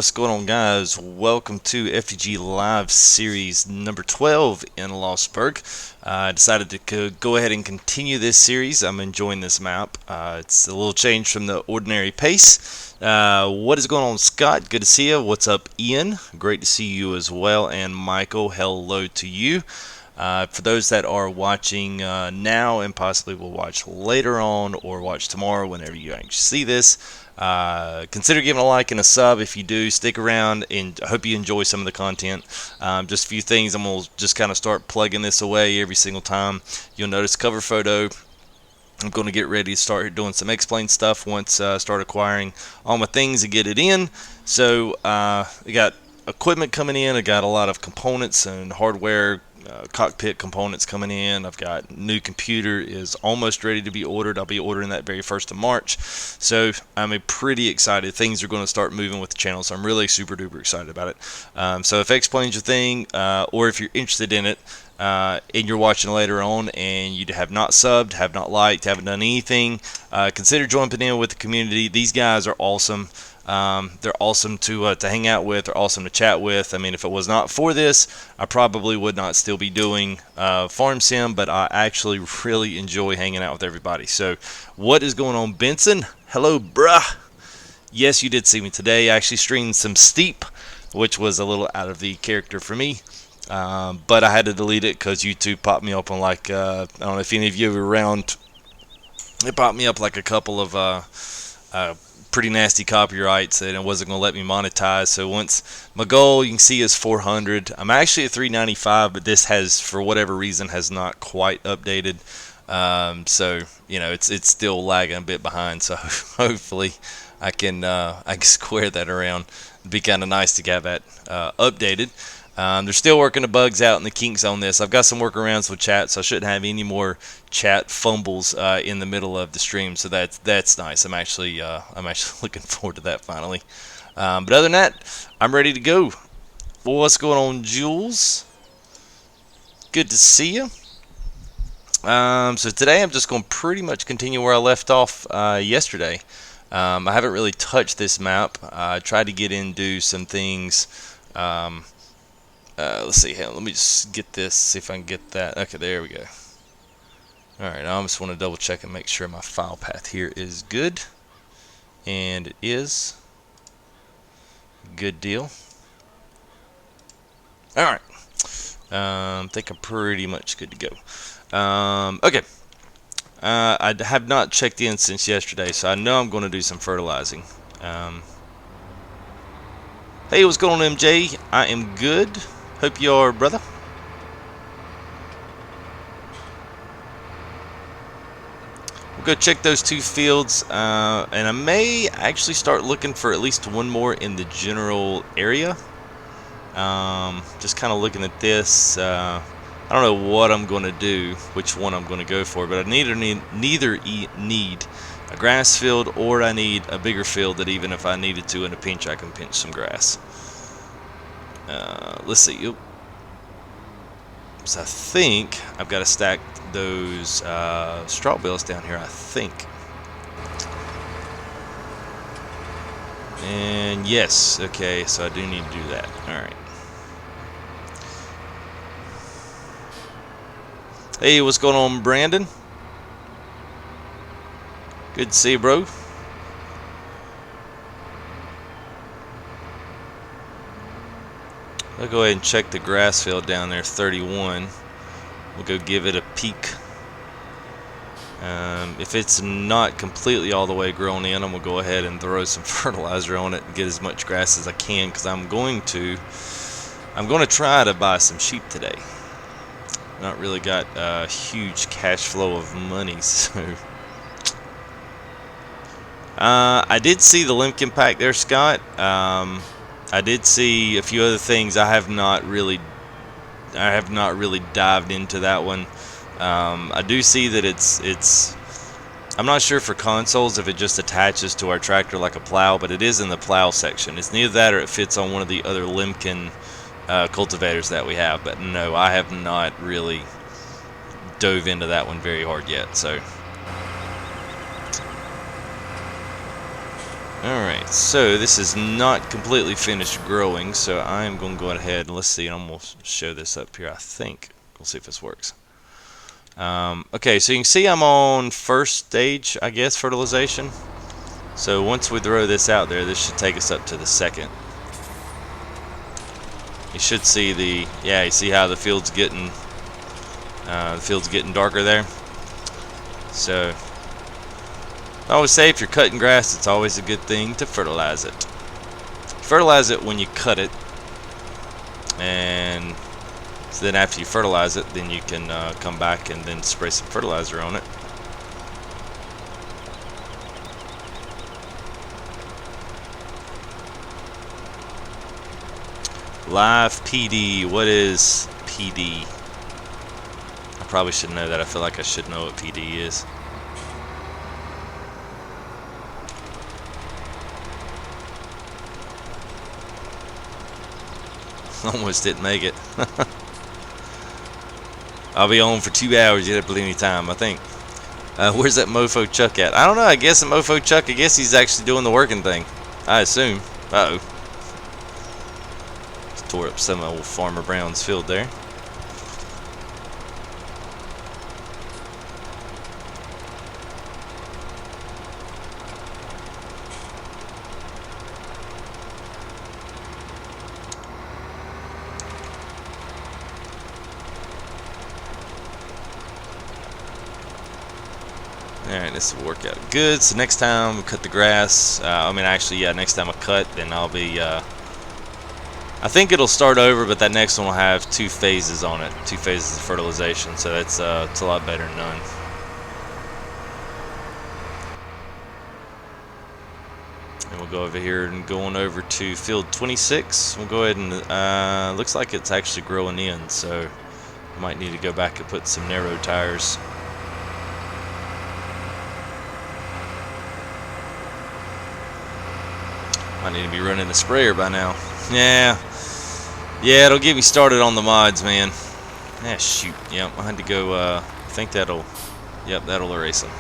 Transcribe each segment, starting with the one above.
what's going on, guys? Welcome to FTG Live Series number 12 in Lossberg. I decided to go ahead and continue this series. I'm enjoying this map. It's a little change from the ordinary pace. What is going on, Scott? Good to see you. What's up, Ian? Great to see you as well. And Michael, hello to you. For those that are watching now and possibly will watch later on or watch tomorrow whenever you actually see this, consider giving a like and a sub if you do. Stick around, and I hope you enjoy some of the content. Just a few things. I'm going to just kind of start plugging this away every single time. You'll notice cover photo. I'm going to get ready to start doing some explain stuff once I start acquiring all my things and get it in. So we got equipment coming in. I got a lot of components and hardware, cockpit components coming in. I've got new computer is almost ready to be ordered. I'll be ordering that very 1st of March. So I'm pretty excited. Things are going to start moving with the channel, so I'm really super duper excited about it. So if explains your thing, or if you're interested in it, and you're watching later on and you have not subbed, have not liked, haven't done anything, consider jumping in with the community. These guys are awesome. They're awesome to hang out with. They're awesome to chat with. I mean, if it was not for this, I probably would not still be doing Farm Sim, but I actually really enjoy hanging out with everybody. So what is going on, Benson? Hello, bruh. Yes, you did see me today. I actually streamed some Steep, which was a little out of the character for me. But I had to delete it because YouTube popped me up on, like, I don't know if any of you were around. It popped me up like a couple of pretty nasty copyrights, and it wasn't going to let me monetize. So once my goal, you can see, is 400. I'm actually at 395, but this has, for whatever reason, has not quite updated. So you know, it's still lagging a bit behind. So hopefully I can square that around. It'd be kind of nice to get that updated. They're still working the bugs out and the kinks on this. I've got some workarounds with chat, so I shouldn't have any more chat fumbles in the middle of the stream. So that's nice. I'm actually looking forward to that finally. But other than that, I'm ready to go. Well, what's going on, Jules? Good to see you. So today I'm just going to pretty much continue where I left off yesterday. I haven't really touched this map. I tried to get into some things. Let's see here. Let me just get this, see if I can get that. Okay, there we go. Alright, I just want to double check and make sure my file path here is good. And it is. Good deal. Alright. I think I'm pretty much good to go. Okay. I have not checked in since yesterday, so I know I'm going to do some fertilizing. Hey, what's going on, MJ? I am good. Hope you are, brother. We'll go check those 2 fields, and I may actually start looking for at least one more in the general area. Just kind of looking at this. I don't know what I'm going to do, which one I'm going to go for, but I neither need a grass field, or I need a bigger field that even if I needed to in a pinch, I can pinch some grass. Let's see. Oop. So I think I've got to stack those straw bales down here, I think. And yes, okay, so I do need to do that. Alright. Hey, what's going on, Brandon? Good to see you, bro. I'll go ahead and check the grass field down there, 31. We'll go give it a peek. If it's not completely all the way grown in, I'm going to go ahead and throw some fertilizer on it and get as much grass as I can, because I'm going to try to buy some sheep today. Not really got a huge cash flow of money, so... I did see the Limkin pack there, Scott. I did see a few other things. I have not really dived into that one. I do see that it's. I'm not sure for consoles if it just attaches to our tractor like a plow, but it is in the plow section. It's neither that or it fits on one of the other Limkin cultivators that we have. But no, I have not really dove into that one very hard yet. So. Alright, so this is not completely finished growing, so I am going to go ahead and let's see, I'm going to show this up here, I think. We'll see if this works. Okay, so you can see I'm on first stage, I guess, fertilization. So once we throw this out there, this should take us up to the second. You should see you see how the field's getting darker there. So I always say if you're cutting grass, it's always a good thing to fertilize it. Fertilize it when you cut it, and so then after you fertilize it, then you can come back and then spray some fertilizer on it. Live PD. What is PD? I probably should know that. I feel like I should know what PD is. Almost didn't make it. I'll be on for 2 hours. You have plenty of time, I think. Where's that mofo Chuck at? I don't know. I guess the mofo Chuck, I guess he's actually doing the working thing. I assume. Uh-oh. Tore up some old Farmer Brown's field there. Alright, this will work out good. So next time we cut the grass, next time I cut, then I'll be, I think it'll start over, but that next one will have 2 phases on it. 2 phases of fertilization, so that's it's a lot better than none. And we'll go over here and go on over to field 26. We'll go ahead and, looks like it's actually growing in, so I might need to go back and put some narrow tires. I need to be running the sprayer by now. Yeah, it'll get me started on the mods, man. Ah, shoot. Yep, I had to go, I think that'll erase them.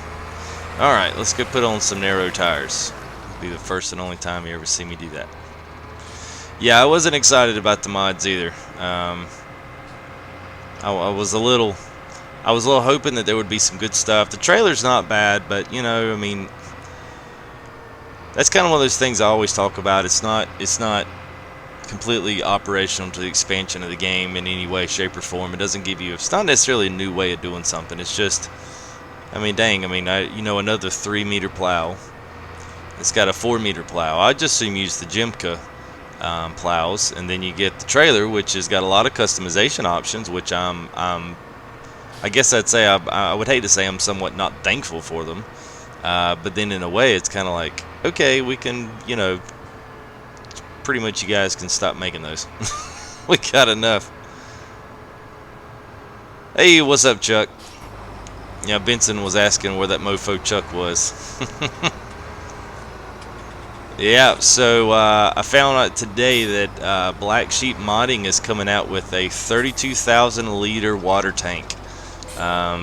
Alright, let's go put on some narrow tires. It'll be the first and only time you ever see me do that. Yeah, I wasn't excited about the mods either. I was a little hoping that there would be some good stuff. The trailer's not bad, but, you know, I mean, that's kind of one of those things I always talk about. It's not completely operational to the expansion of the game in any way, shape, or form. It doesn't give you. It's not necessarily a new way of doing something. It's just, I mean, dang. I mean, another 3-meter plow. It's got a 4-meter plow. I just assume use the Jimca plows, and then you get the trailer, which has got a lot of customization options, which I guess I'd say I would hate to say I'm somewhat not thankful for them. But then in a way, it's kind of like, okay, we can, you know, pretty much you guys can stop making those. We got enough. Hey, what's up, Chuck? Yeah, Benson was asking where that mofo Chuck was. Yeah, so I found out today that Black Sheep Modding is coming out with a 32,000 liter water tank.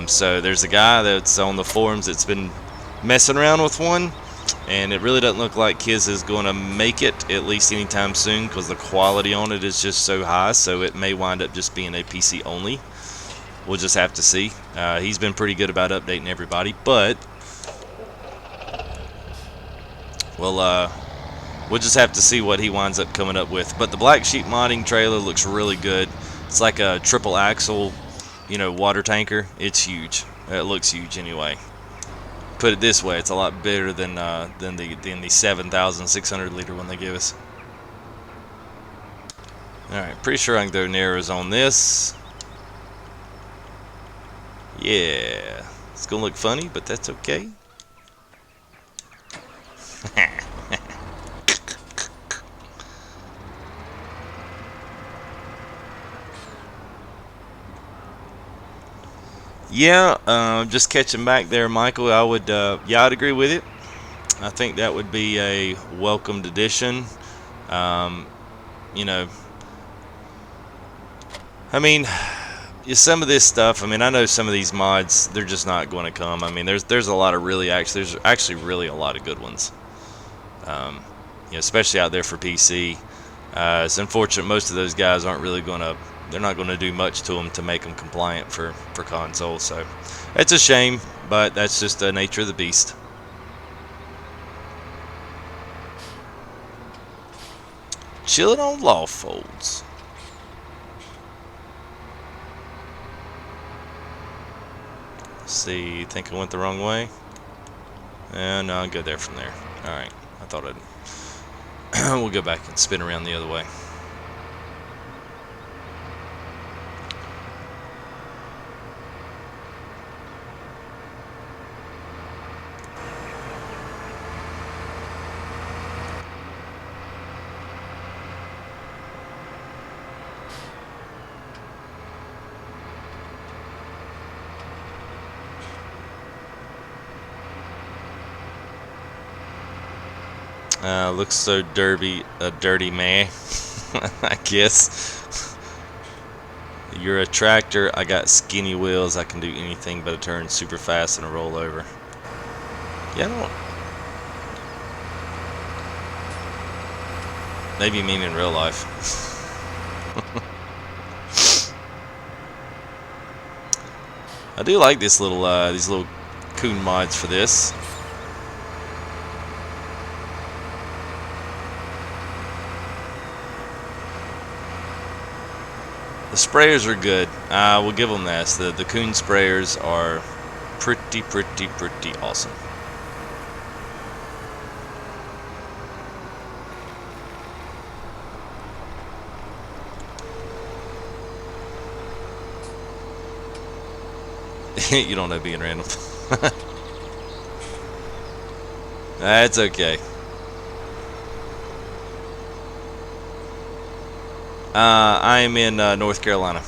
So there's a guy that's on the forums that's been messing around with one, and it really doesn't look like his is going to make it, at least anytime soon, because the quality on it is just so high, so it may wind up just being a PC only. We'll just have to see. He's been pretty good about updating everybody, but we'll just have to see what he winds up coming up with. But the Black Sheep Modding trailer looks really good. It's like a triple axle, you know, water tanker. It's huge. It looks huge anyway. Put it this way, it's a lot better than the 7,600 liter one they give us. Alright, pretty sure I can throw narrows on this. Yeah, it's gonna look funny, but that's okay. Yeah, just catching back there, Michael. I would, yeah, I'd agree with it. I think that would be a welcomed addition. You know, I mean, some of this stuff. I mean, I know some of these mods, they're just not going to come. I mean, there's a lot of there's actually really a lot of good ones. Especially out there for PC. It's unfortunate most of those guys aren't really they're not gonna do much to them to make them compliant for console. So it's a shame, but that's just the nature of the beast. Chilling on law folds. See, think I went the wrong way? No, I'll go there from there. Alright, I thought I'd... we'll go back and spin around the other way. Looks so dirty man. I guess. You're a tractor. I got skinny wheels. I can do anything but a turn super fast and a rollover. Yeah, I don't... Maybe you mean in real life. I do like this little these little coon mods for this. The sprayers are good. We'll give them this. The coon sprayers are pretty awesome. You don't know being random. That's okay. I'm in North Carolina.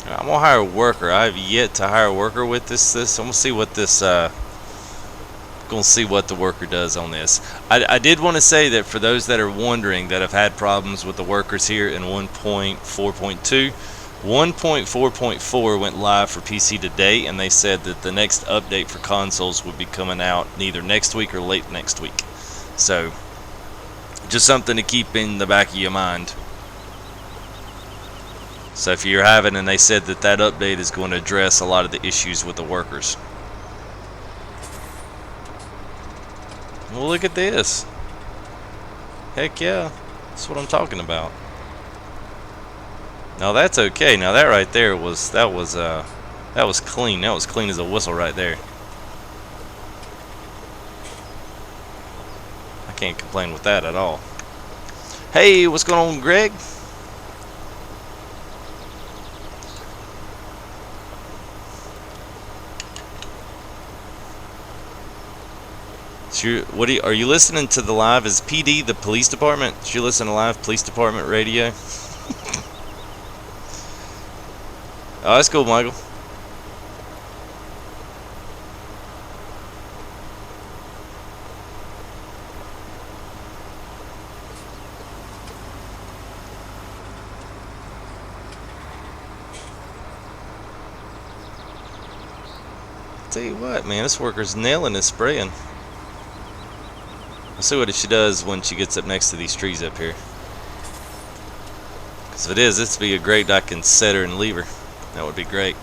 I'm gonna hire a worker. I have yet to hire a worker with this. I'm gonna see what this. Gonna see what the worker does on this. I did want to say that for those that are wondering that have had problems with the workers here in 1.4.2, 1.4.4 went live for PC today, and they said that the next update for consoles would be coming out either next week or late next week. So just something to keep in the back of your mind. So if you're having, and they said that that update is going to address a lot of the issues with the workers. Well, look at this. Heck yeah, that's what I'm talking about. Now that's okay. Now that right there was clean. That was clean as a whistle right there. I can't complain with that at all. Hey, what's going on, Greg? Are you listening to the live? Is PD the police department? Did you listen to live police department radio? Oh, that's cool, Michael. Tell you what, man, this worker's nailing this spraying. We'll see what she does when she gets up next to these trees up here. Because if it is, this would be a great, I can set her and leave her. That would be great.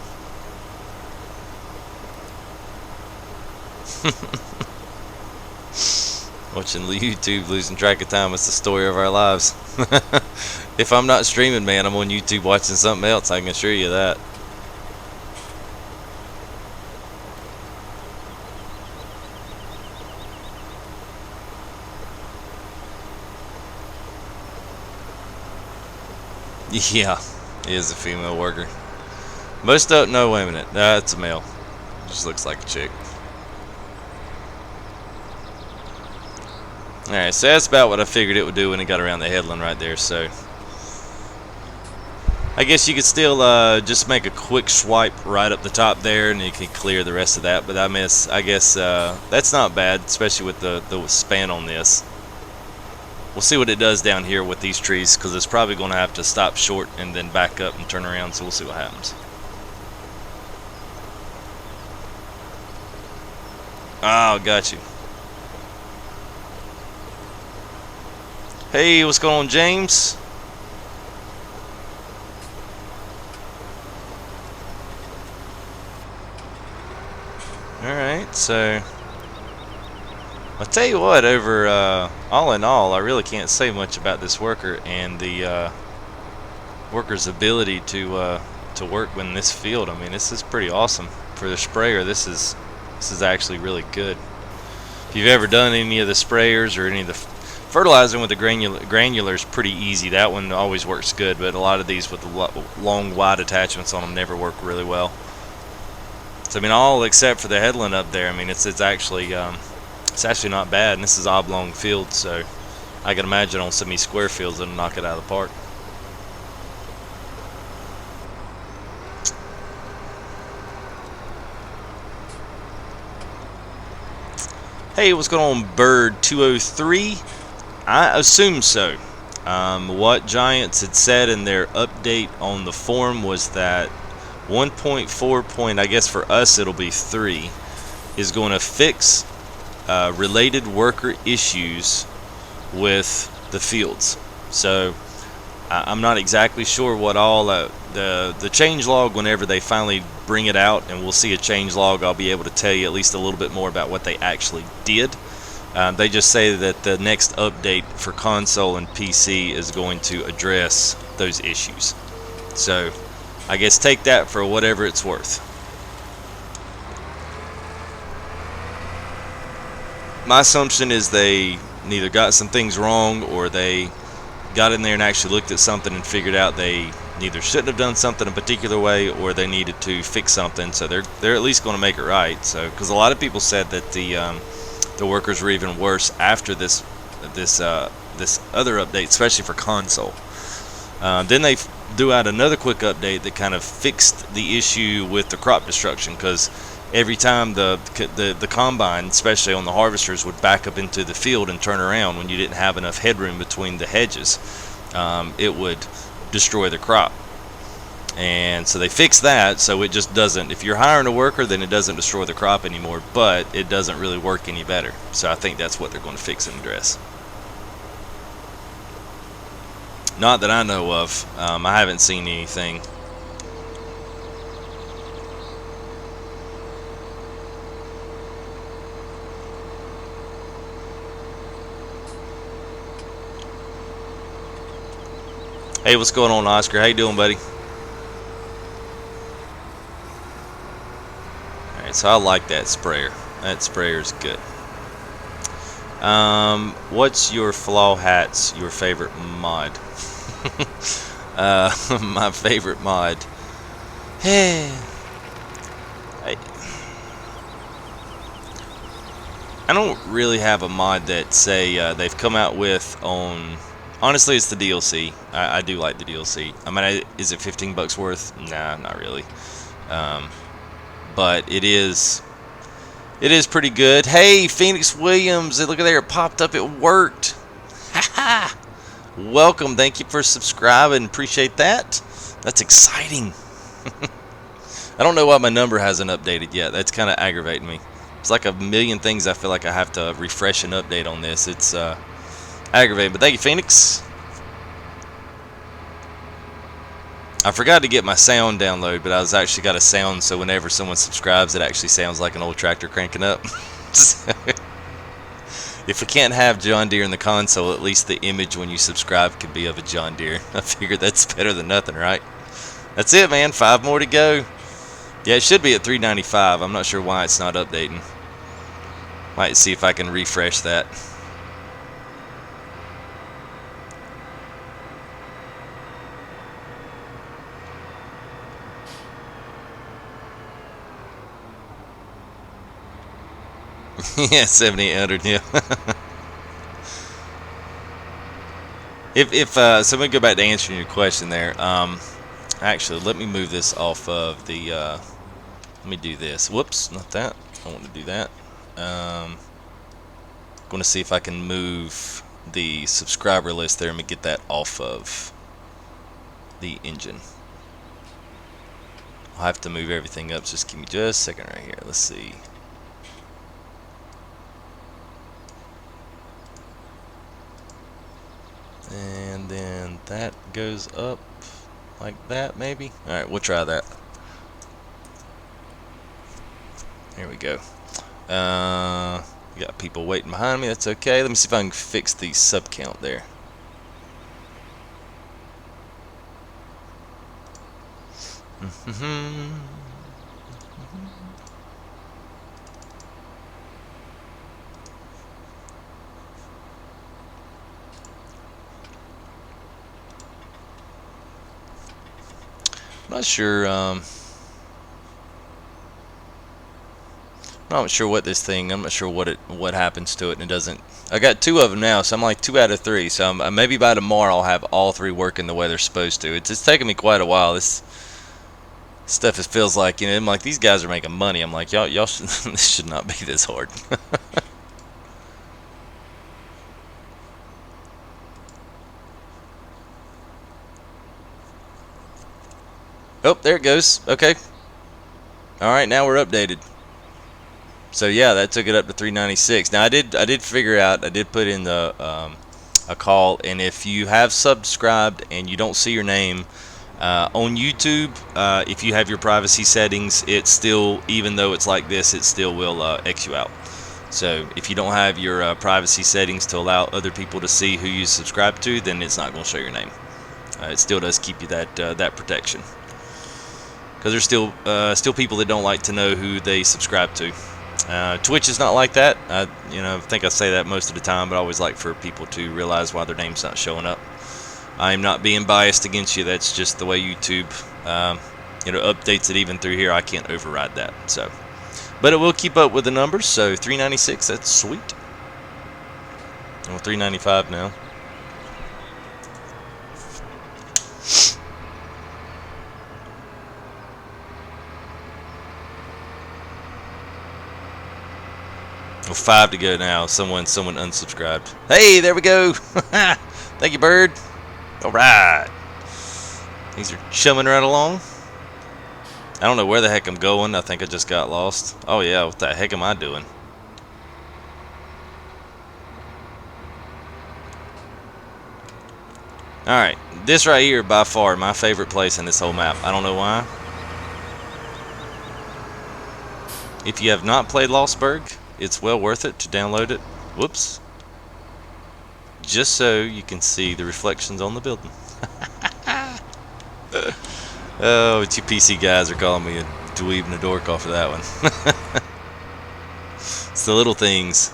Watching YouTube, losing track of time, it's the story of our lives. If I'm not streaming, man, I'm on YouTube watching something else, I can assure you that. Yeah, he is a female worker. Most don't know. Wait a minute, that's a male. Just looks like a chick. Alright, so that's about what I figured it would do when it got around the headland right there. So I guess you could still just make a quick swipe right up the top there, and you can clear the rest of that. But I guess that's not bad, especially with the span on this. We'll see what it does down here with these trees, because it's probably going to have to stop short and then back up and turn around. So we'll see what happens. Oh, got you. Hey, what's going on, James? Alright, so I'll tell you what, over all in all, I really can't say much about this worker and the worker's ability to work in this field. I mean, this is pretty awesome for the sprayer. This is actually really good. If you've ever done any of the sprayers or any of the fertilizing with the granular is pretty easy. That one always works good, but a lot of these with the long wide attachments on them never work really well. So I mean, all except for the headland up there, I mean, it's actually not bad, and this is oblong field, so I can imagine on some of these square fields it'll knock it out of the park. Hey, what's going on, Bird 203? I assume so. What Giants had said in their update on the forum was that 1.4 I guess for us it'll be 3, is going to fix related worker issues with the fields. So I'm not exactly sure what all the change log, whenever they finally bring it out and we'll see a change log, I'll be able to tell you at least a little bit more about what they actually did. They just say that the next update for console and PC is going to address those issues. So I guess take that for whatever it's worth. My assumption is they neither got some things wrong, or they got in there and actually looked at something and figured out they neither shouldn't have done something a particular way, or they needed to fix something. So they're at least going to make it right. So because a lot of people said that the workers were even worse after this other update, especially for console. Then they threw out another quick update that kind of fixed the issue with the crop destruction, because every time the combine, especially on the harvesters, would back up into the field and turn around when you didn't have enough headroom between the hedges, it would destroy the crop. And so they fixed that, so it just doesn't, if you're hiring a worker, then it doesn't destroy the crop anymore, but it doesn't really work any better. So I think that's what they're going to fix and address. Not that I know of. I haven't seen anything. Hey, what's going on, Oscar? How you doing, buddy? Alright, so I like that sprayer. That sprayer's good. What's your flaw hats, your favorite mod? My favorite mod. I don't really have a mod that say they've come out with on. Honestly, it's the DLC. I do like the DLC. I mean, is it $15 worth? Nah, not really. But it is pretty good. Hey, Phoenix Williams, look at there, it popped up, it worked. Haha. Welcome, thank you for subscribing, appreciate that. That's exciting. I don't know why my number hasn't updated yet. That's kind of aggravating me. It's like a million things I feel like I have to refresh and update on this. It's aggravating, but thank you, Phoenix. I forgot to get my sound download, but I was actually got a sound, so whenever someone subscribes, it actually sounds like an old tractor cranking up. If we can't have John Deere in the console, at least the image when you subscribe could be of a John Deere. I figured that's better than nothing, right? That's it, man. 5 more to go. Yeah, it should be at 395. I'm not sure why it's not updating. Might see if I can refresh that. Yeah, 7800. Yeah. So let me go back to answering your question there. Actually, let me move this off of the, let me do this. Whoops, not that. I want to do that. Going to see if I can move the subscriber list there. Let me get that off of the engine. I'll have to move everything up. Just give me just a second right here. Let's see. And then that goes up like that, maybe. Alright, we'll try that. Here we go. Got people waiting behind me. That's okay. Let me see if I can fix the sub count there. Not sure. Not sure what this thing. I'm not sure what happens to it, and it doesn't. I got 2 of them now, so I'm like 2 out of 3. So maybe by tomorrow I'll have all 3 working the way they're supposed to. It's taking me quite a while. This stuff, it feels like, you know, I'm like, these guys are making money. I'm like, y'all should, this should not be this hard. Oh, there it goes. Okay. Alright, now we're updated. So yeah, that took it up to 396. Now I did figure out, I did put in the a call, and if you have subscribed and you don't see your name on YouTube, if you have your privacy settings, it still, even though it's like this, it still will X you out. So if you don't have your privacy settings to allow other people to see who you subscribe to, then it's not going to show your name. It still does keep you that protection. Because there's still people that don't like to know who they subscribe to. Twitch is not like that. I think I say that most of the time, but I always like for people to realize why their name's not showing up. I'm not being biased against you. That's just the way YouTube, updates it. Even through here, I can't override that. So, but it will keep up with the numbers. So 396, that's sweet. Well, 395 now. Well, 5 to go now. Someone unsubscribed. Hey, there we go. Thank you, Bird. All right. These are chumming right along. I don't know where the heck I'm going. I think I just got lost. Oh yeah, what the heck am I doing? Alright, this right here, by far, my favorite place in this whole map. I don't know why. If you have not played Lossberg, it's well worth it to download it. Whoops. Just so you can see the reflections on the building. Oh, but you PC guys are calling me a dweeb and a dork off of that one. It's the little things.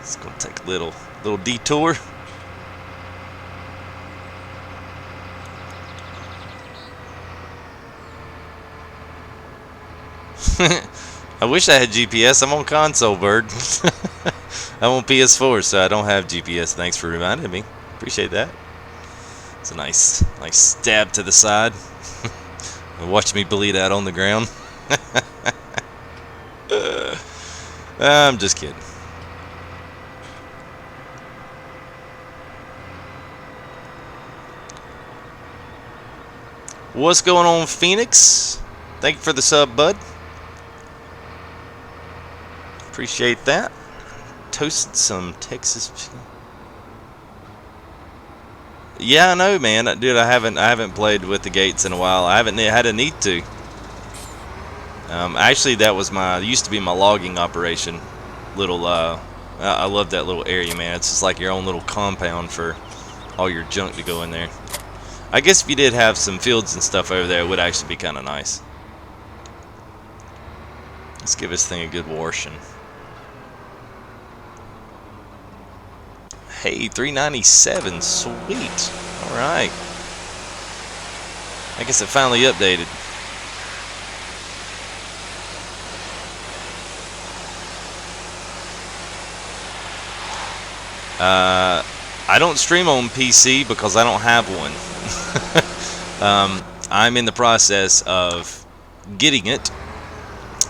It's gonna take a little detour. I wish I had GPS. I'm on console, Bird. I'm on PS4, so I don't have GPS. Thanks for reminding me. Appreciate that. It's a nice stab to the side. Watch me bleed out on the ground. I'm just kidding. What's going on, Phoenix? Thank you for the sub, bud. Appreciate that. Toasted some Texas chicken. Yeah, I know, man. Dude, I haven't played with the gates in a while. I haven't had a need to. Actually, that was used to be my logging operation. I love that little area, man. It's just like your own little compound for all your junk to go in there. I guess if you did have some fields and stuff over there, it would actually be kind of nice. Let's give this thing a good washing. Hey, 397, sweet. Alright. I guess it finally updated. I don't stream on PC because I don't have one. I'm in the process of getting it.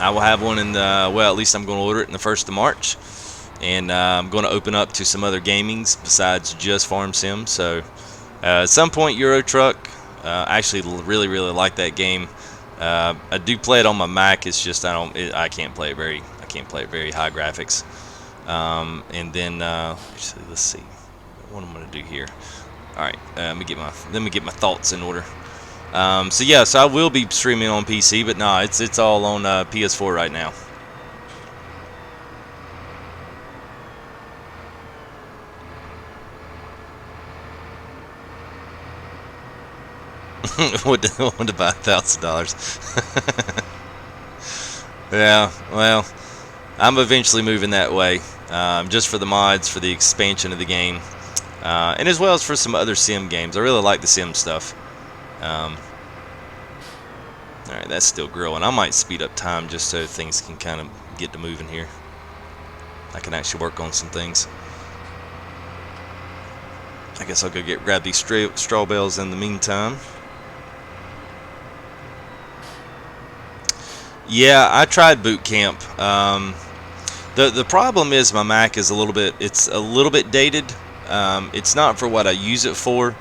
I will have one in the, well, at least I'm going to order it in the 1st of March. And I'm going to open up to some other gamings besides just Farm Sim. So at some point, Euro Truck. I actually really like that game. I do play it on my Mac. It's just I can't play it very high graphics. And then actually, let's see what I'm going to do here. All right, let me get my thoughts in order. So yeah, so I will be streaming on PC, but no, it's all on PS4 right now. Want to buy $1,000? Yeah, well, I'm eventually moving that way, just for the mods, for the expansion of the game, and as well as for some other sim games. I really like the sim stuff. Alright, that's still growing. I might speed up time just so things can kind of get to moving here. I can actually work on some things. I guess I'll go grab these straw bales in the meantime. Yeah, I tried boot camp. The problem is my Mac is a little bit dated. It's not for what I use it for,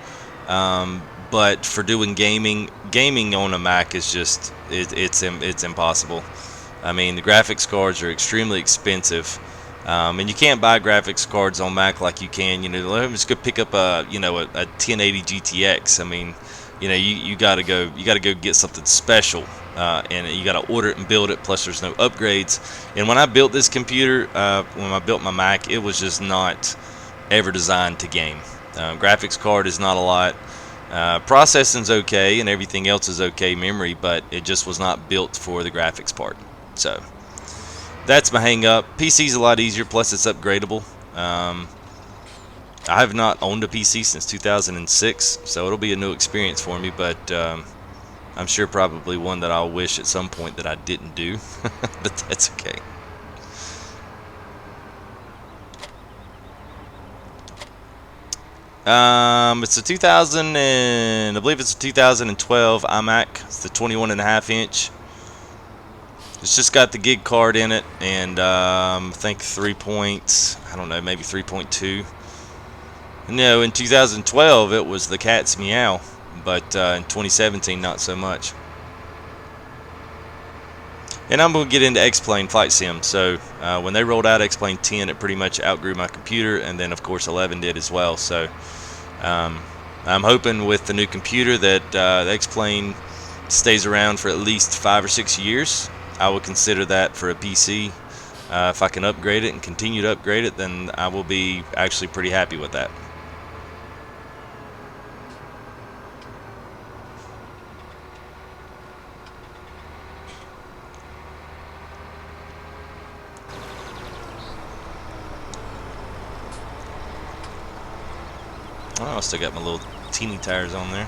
but for doing gaming on a Mac is just it's impossible. I mean, the graphics cards are extremely expensive, and you can't buy graphics cards on Mac like you can. Let me just go pick up a 1080 GTX. I mean, you gotta go get something special. And you got to order it and build it, plus there's no upgrades. And when I built this computer, when I built my Mac, it was just not ever designed to game. Graphics card is not a lot. Processing's okay and everything else is okay, memory, but it just was not built for the graphics part. So that's my hang up. PC's a lot easier, plus it's upgradable. I have not owned a PC since 2006, so it'll be a new experience for me, but I'm sure probably one that I'll wish at some point that I didn't do, but that's okay. It's a 2000 and I believe it's a 2012 iMac. It's the 21.5 inch. It's just got the gig card in it, and I think 3 points. I don't know, maybe 3.2. No, in 2012 it was the cat's meow. But in 2017, not so much. And I'm going to get into X-Plane Flight Sim. So when they rolled out X-Plane 10, it pretty much outgrew my computer, and then of course 11 did as well. So I'm hoping with the new computer that the X-Plane stays around for at least 5 or 6 years. I would consider that for a PC. If I can upgrade it and continue to upgrade it, then I will be actually pretty happy with that. Oh, I still got my little teeny tires on there.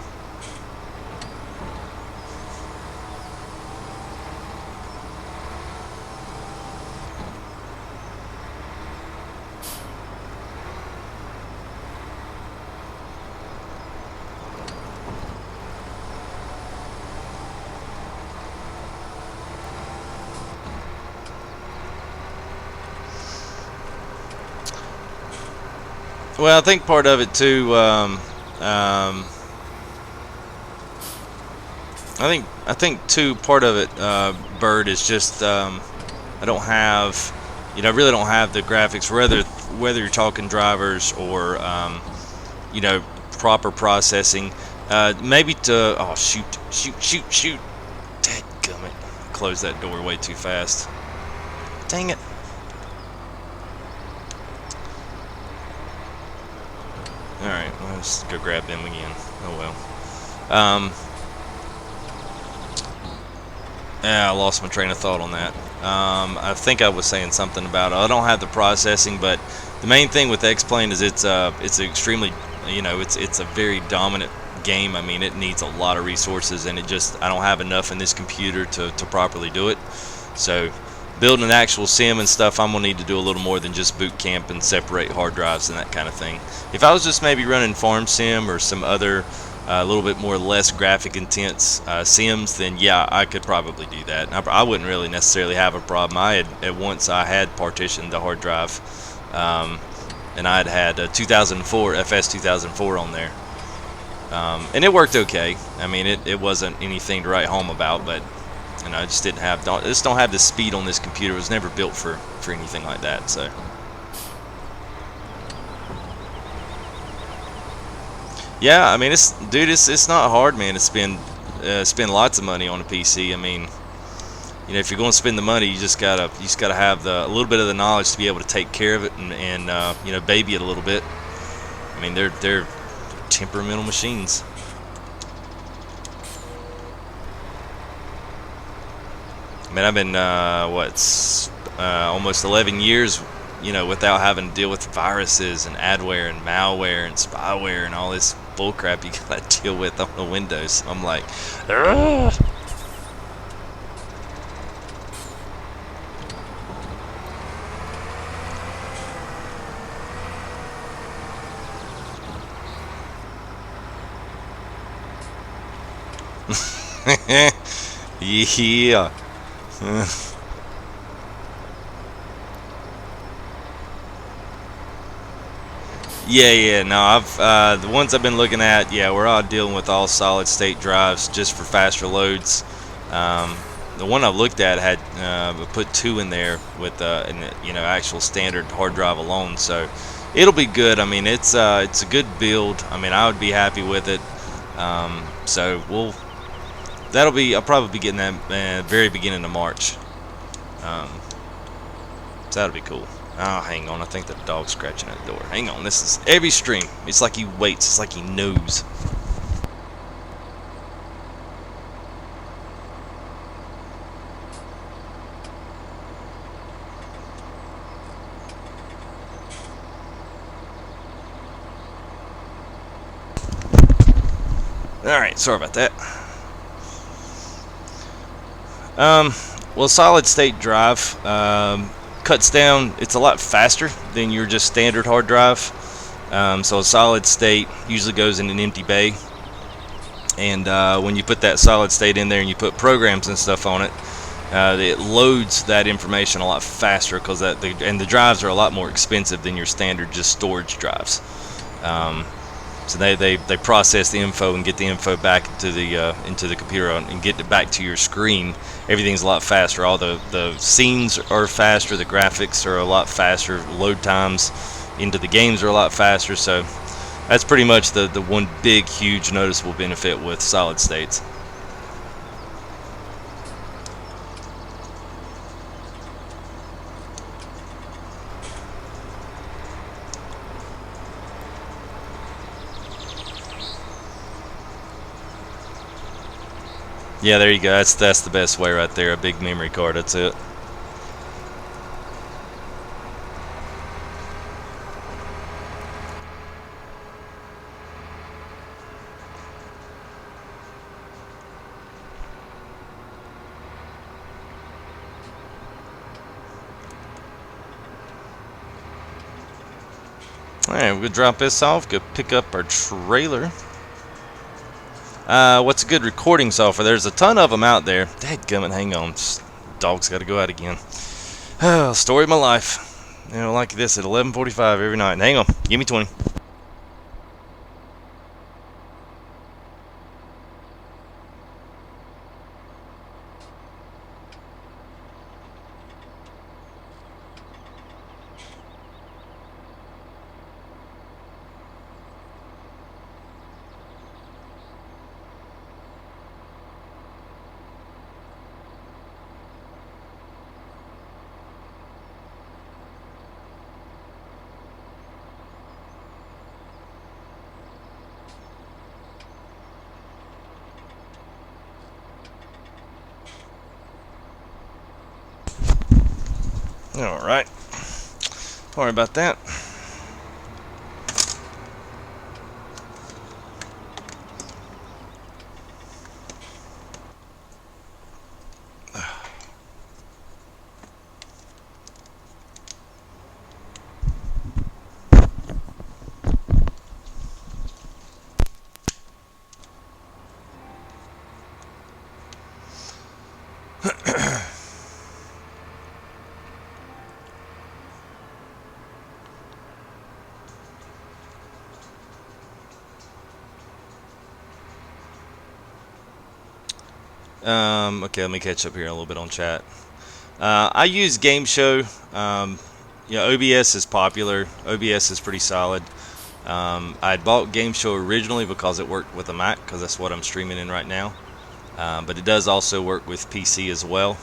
Well, I think part of it too. I think too. Part of it, Bird, is just I don't have, really don't have the graphics. Whether you're talking drivers or proper processing. Maybe to shoot. Dadgummit! Close that door way too fast. Dang it. Alright, let's go grab them again. Oh well. Yeah, I lost my train of thought on that. I think I was saying something about I don't have the processing, but the main thing with X-Plane is it's extremely, it's a very dominant game. I mean, it needs a lot of resources, and I don't have enough in this computer to properly do it. So building an actual sim and stuff, I'm gonna need to do a little more than just boot camp and separate hard drives and that kind of thing. If I was just maybe running farm sim or some other a little bit more less graphic intense sims, then yeah, I could probably do that. I wouldn't really necessarily have a problem. At once I had partitioned the hard drive, and I had a 2004 FS2004 on there, and it worked okay. I mean, it wasn't anything to write home about, but you know, I just don't have the speed on this computer. It was never built for anything like that. So yeah, I mean, it's not hard, man, to spend lots of money on a PC. I mean, you know, if you're going to spend the money, you just gotta have a little bit of the knowledge to be able to take care of it and you know, baby it a little bit. I mean, they're temperamental machines. I mean, I've been almost 11 years, you know, without having to deal with viruses and adware and malware and spyware and all this bullcrap you gotta deal with on the Windows. I'm like, ugh. Yeah. Yeah, no, the ones I've been looking at, yeah, we're all dealing with all solid state drives just for faster loads. The one I've looked at had put 2 in there with you know, actual standard hard drive alone, so it'll be good. I mean, it's a good build. I mean, I would be happy with it. So I'll probably be getting that very beginning of March. Um, so that'll be cool. Oh, hang on. I think the dog's scratching at the door. Hang on. This is every stream. It's like he waits. It's like he knows. Alright, sorry about that. Well, solid state drive cuts down. It's a lot faster than your just standard hard drive. So a solid state usually goes in an empty bay, and when you put that solid state in there and you put programs and stuff on it, it loads that information a lot faster, because the drives are a lot more expensive than your standard just storage drives. So they process the info and get the info back into the computer and get it back to your screen. Everything's a lot faster. All the scenes are faster. The graphics are a lot faster. Load times into the games are a lot faster. So that's pretty much the one big, huge, noticeable benefit with solid states. Yeah, there you go. That's the best way right there. A big memory card. That's it. Alright, we're going to drop this off, go pick up our trailer. What's a good recording software? There's a ton of them out there. Dadgummit, hang on. Dog's got to go out again. Oh, story of my life. You know, like this at 11:45 every night. Hang on, give me 20. Alright. Sorry about that. Okay, let me catch up here a little bit on chat. I use Game Show. OBS is popular. OBS is pretty solid. I bought Game Show originally because it worked with a Mac, because that's what I'm streaming in right now. But it does also work with PC as well.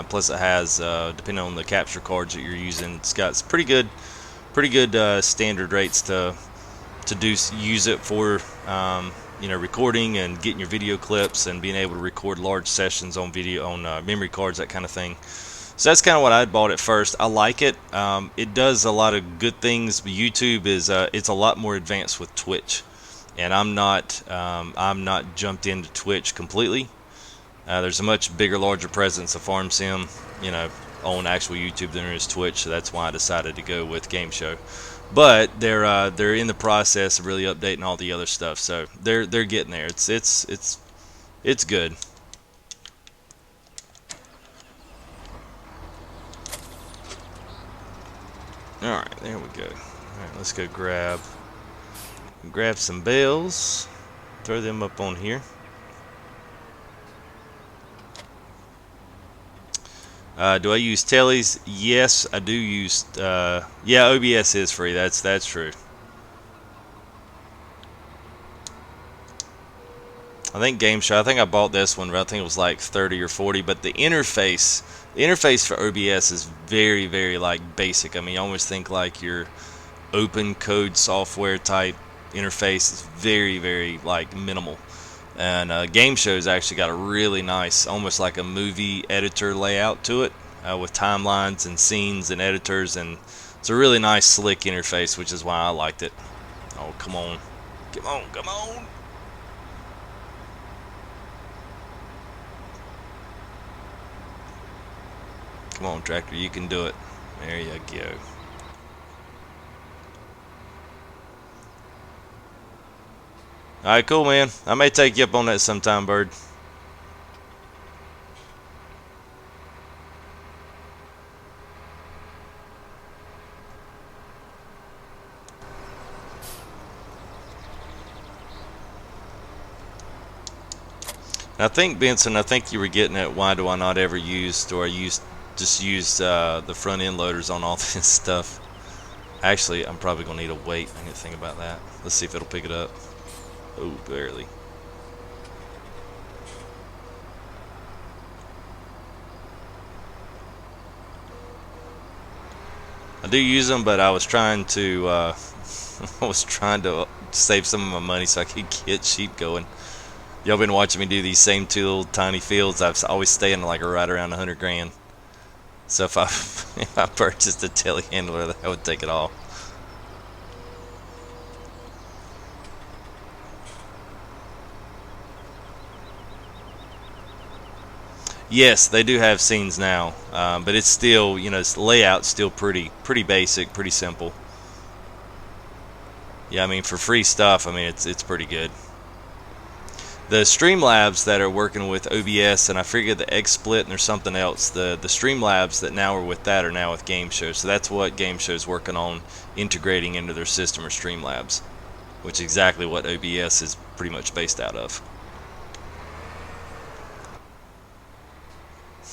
Plus, it has, depending on the capture cards that you're using, it's got pretty good standard rates to use it for recording and getting your video clips and being able to record large sessions on video on memory cards, that kind of thing. So that's kind of what I bought at first. I like it. It does a lot of good things. YouTube is it's a lot more advanced with Twitch, and I'm not jumped into Twitch completely. There's a much bigger, larger presence of farm sim, on actual YouTube than there is Twitch. So that's why I decided to go with Game Show. But they're in the process of really updating all the other stuff. So they're getting there. It's good. Alright, there we go. Alright, let's go grab some bales. Throw them up on here. Do I use tellies? Yes, I do use. Yeah, OBS is free. That's true. I think Game Show. I think I bought this one, but I think it was like 30 or 40. But the interface for OBS is very, very like basic. I mean, you almost think like your open code software type interface is very, very like minimal. And Game Show's actually got a really nice, almost like a movie editor layout to it, with timelines and scenes and editors, and it's a really nice, slick interface, which is why I liked it. Oh, come on. Come on, come on! Come on, tractor, you can do it. There you go. Alright, cool, man. I may take you up on that sometime, bird. I think, Benson, I think you were getting at why do I not ever use, or just use the front end loaders on all this stuff. Actually, I'm probably going to need a wait. I need to think about that. Let's see if it'll pick it up. Oh, barely. I do use them, but I was trying to save some of my money so I could get sheep going. Y'all been watching me do these same two little tiny fields. I've always staying like right around 100 grand. So if I purchased a telehandler, that would take it all. Yes, they do have scenes now, but it's still, its layout's still pretty basic, pretty simple. Yeah, I mean, for free stuff, I mean, it's pretty good. The Streamlabs that are working with OBS, and I figured the XSplit and there's something else, the Streamlabs that now are with that are now with Game Show. So that's what Game Show's working on integrating into their system, or Streamlabs, which is exactly what OBS is pretty much based out of.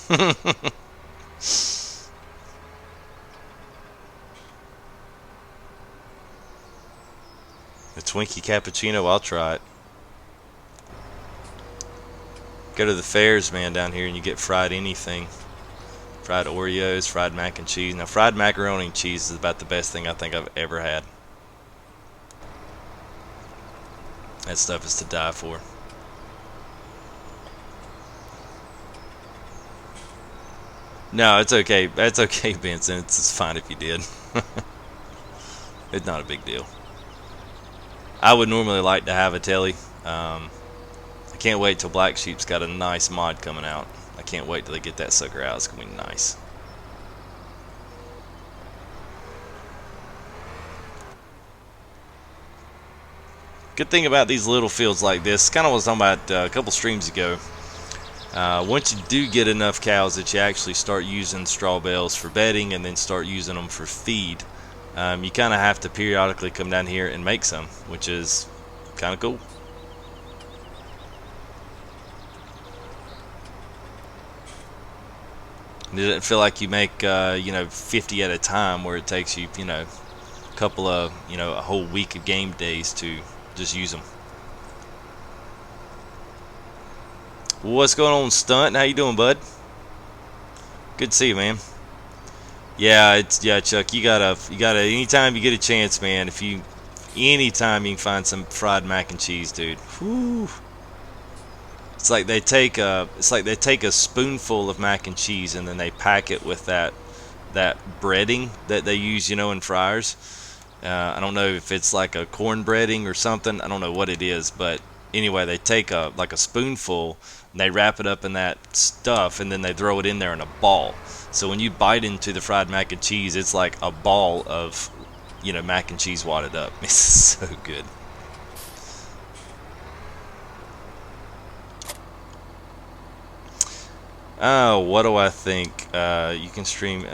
The Twinkie Cappuccino, I'll try it. Go to the fairs, man, down here, and you get fried anything. Fried Oreos, fried mac and cheese. Now, fried macaroni and cheese is about the best thing I think I've ever had. That stuff is to die for. No, it's okay. That's okay, Benson. It's fine if you did. It's not a big deal. I would normally like to have a telly. I can't wait till Black Sheep's got a nice mod coming out. I can't wait till they get that sucker out. It's gonna be nice. Good thing about these little fields like this, kind of was talking about a couple streams ago. Once you do get enough cows that you actually start using straw bales for bedding and then start using them for feed, you kind of have to periodically come down here and make some, which is kind of cool. It doesn't feel like you make 50 at a time, where it takes you a couple of a whole week of game days to just use them. What's going on, Stunt? How you doing, bud? Good to see you, man. Yeah, Chuck. You gotta. Anytime you get a chance, man. Anytime you can find some fried mac and cheese, dude. Whew. It's like they take a spoonful of mac and cheese, and then they pack it with that breading that they use, in fryers. I don't know if it's like a corn breading or something. I don't know what it is, but anyway, they take a spoonful, and they wrap it up in that stuff, and then they throw it in there in a ball. So when you bite into the fried mac and cheese, it's like a ball of mac and cheese wadded up. It's so good. Oh, what do I think? You can stream.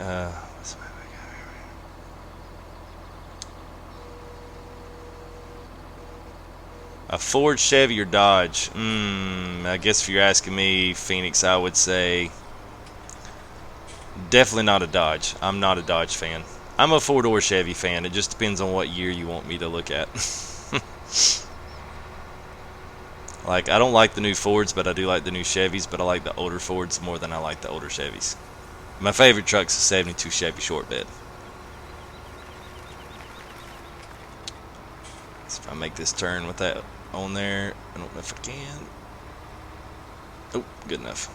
A Ford, Chevy, or Dodge? I guess if you're asking me, Phoenix, I would say definitely not a Dodge. I'm not a Dodge fan. I'm a Ford or Chevy fan. It just depends on what year you want me to look at. Like, I don't like the new Fords, but I do like the new Chevys, but I like the older Fords more than I like the older Chevys. My favorite truck's a 72 Chevy short bed. So if I make this turn with that on there, I don't know if I can. Oh, good enough.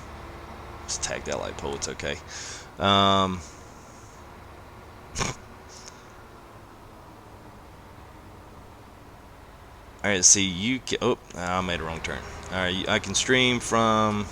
Just tag that light pole, it's okay. Alright, see, you can. Oh, I made a wrong turn. Alright, I can stream from.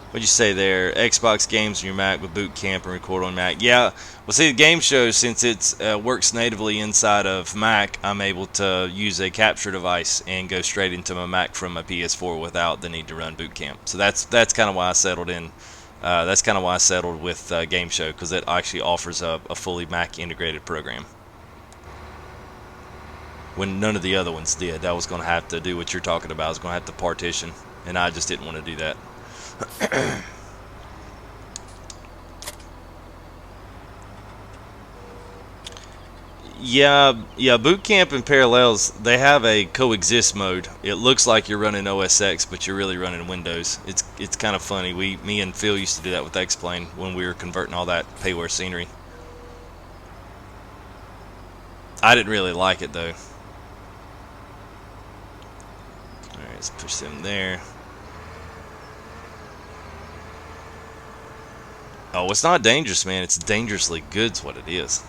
What'd you say there? Xbox games on your Mac with Boot Camp and record on Mac. Yeah, well, see, the game show, since it works natively inside of Mac, I'm able to use a capture device and go straight into my Mac from my PS4 without the need to run Boot Camp. So that's kind of why I settled in. That's kind of why I settled with Game Show, because it actually offers a fully Mac integrated program. When none of the other ones did, I was going to have to do what you're talking about. I was going to have to partition, and I just didn't want to do that. Yeah, Boot Camp and Parallels, they have a coexist mode. It looks like you're running OS X, but you're really running Windows. It's kind of funny. Me and Phil used to do that with X-Plane when we were converting all that payware scenery. I didn't really like it though. Alright, let's push them there. Oh, it's not dangerous, man. It's dangerously good's what it is.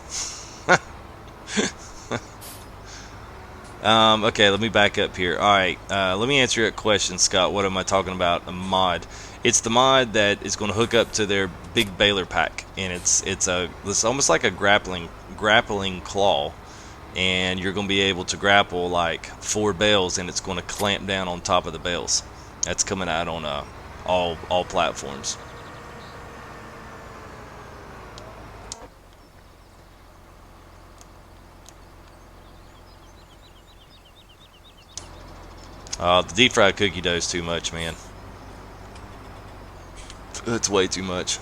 Okay, let me back up here. Alright, let me answer your question, Scott. What am I talking about? A mod. It's the mod that is going to hook up to their big baler pack, and it's almost like a grappling claw, and you're going to be able to grapple like 4 bales, and it's going to clamp down on top of the bales. That's coming out on all platforms. The deep fried cookie dough is too much, man. It's way too much.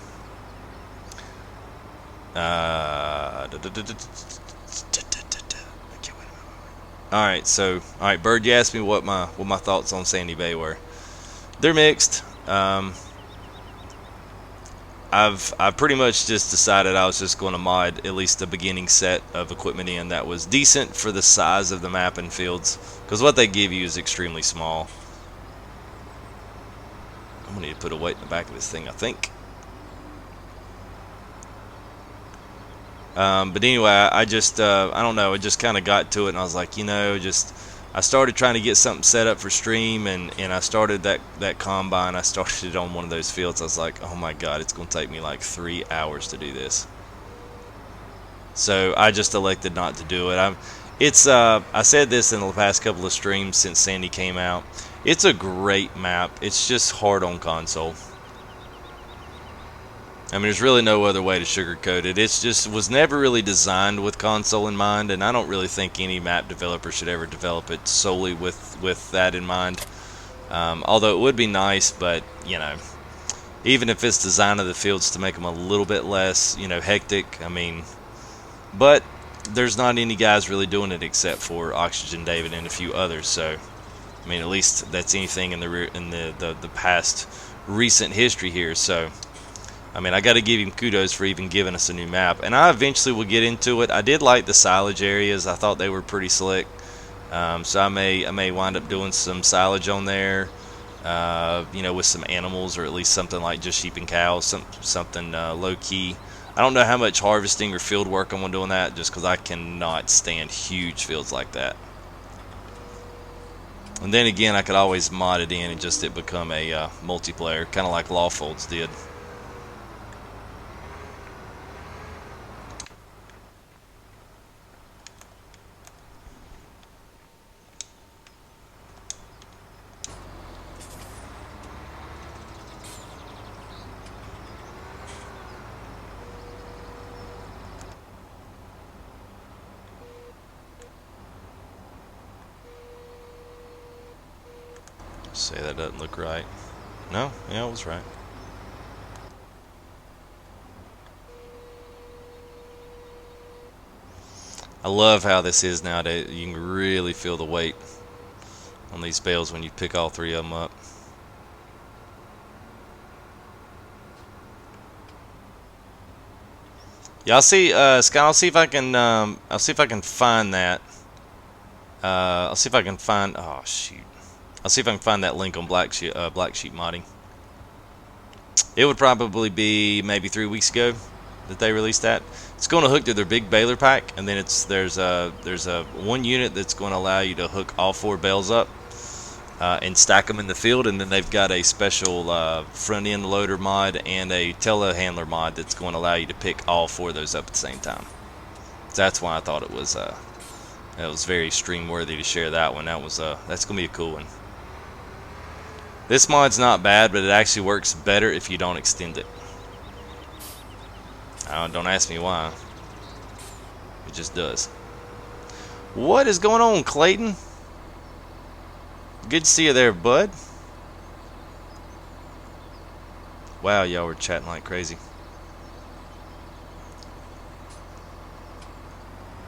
Alright, Bird, you asked me what my thoughts on Sandy Bay were. They're mixed. I pretty much just decided I was just going to mod at least the beginning set of equipment in that was decent for the size of the map and fields, because what they give you is extremely small. I'm going to need to put a weight in the back of this thing, I think. But anyway, I don't know, I just kind of got to it, and I was like, I started trying to get something set up for stream, and I started that combine. I started it on one of those fields. I was like, oh my god, it's going to take me like 3 hours to do this. So I just elected not to do it. I said this in the past couple of streams since Sandy came out. It's a great map. It's just hard on console. I mean, there's really no other way to sugarcoat it. It's just was never really designed with console in mind, and I don't really think any map developer should ever develop it solely with that in mind. Although it would be nice, but even if it's design of the fields to make them a little bit less, you know, hectic. I mean, but there's not any guys really doing it except for Oxygen David and a few others. So, I mean, at least that's anything in the past recent history here. So, I mean, I got to give him kudos for even giving us a new map. And I eventually will get into it. I did like the silage areas. I thought they were pretty slick. So I may wind up doing some silage on there. You know, with some animals, or at least something like just sheep and cows, something low key. I don't know how much harvesting or field work I'm gonna do on that, just because I cannot stand huge fields like that. And then again, I could always mod it in and just it become a multiplayer, kind of like Lawfolds did. Say that doesn't look right. No, yeah, it was right. I love how this is nowadays. You can really feel the weight on these bales when you pick all three of them up. Yeah, I'll see, Scott. I'll see if I can. I'll see if I can find that. I'll see if I can find. Oh shoot! I'll see if I can find that link on Black Sheep modding. It would probably be maybe 3 weeks ago that they released that. It's going to hook to their big baler pack, and then there's a one unit that's going to allow you to hook all 4 bales up and stack them in the field, and then they've got a special front end loader mod and a telehandler mod that's going to allow you to pick all 4 of those up at the same time. So that's why I thought it was very stream worthy to share that one. That's going to be a cool one. This mod's not bad, but it actually works better if you don't extend it. Don't ask me why. It just does. What is going on, Clayton? Good to see you there, bud. Wow, y'all were chatting like crazy.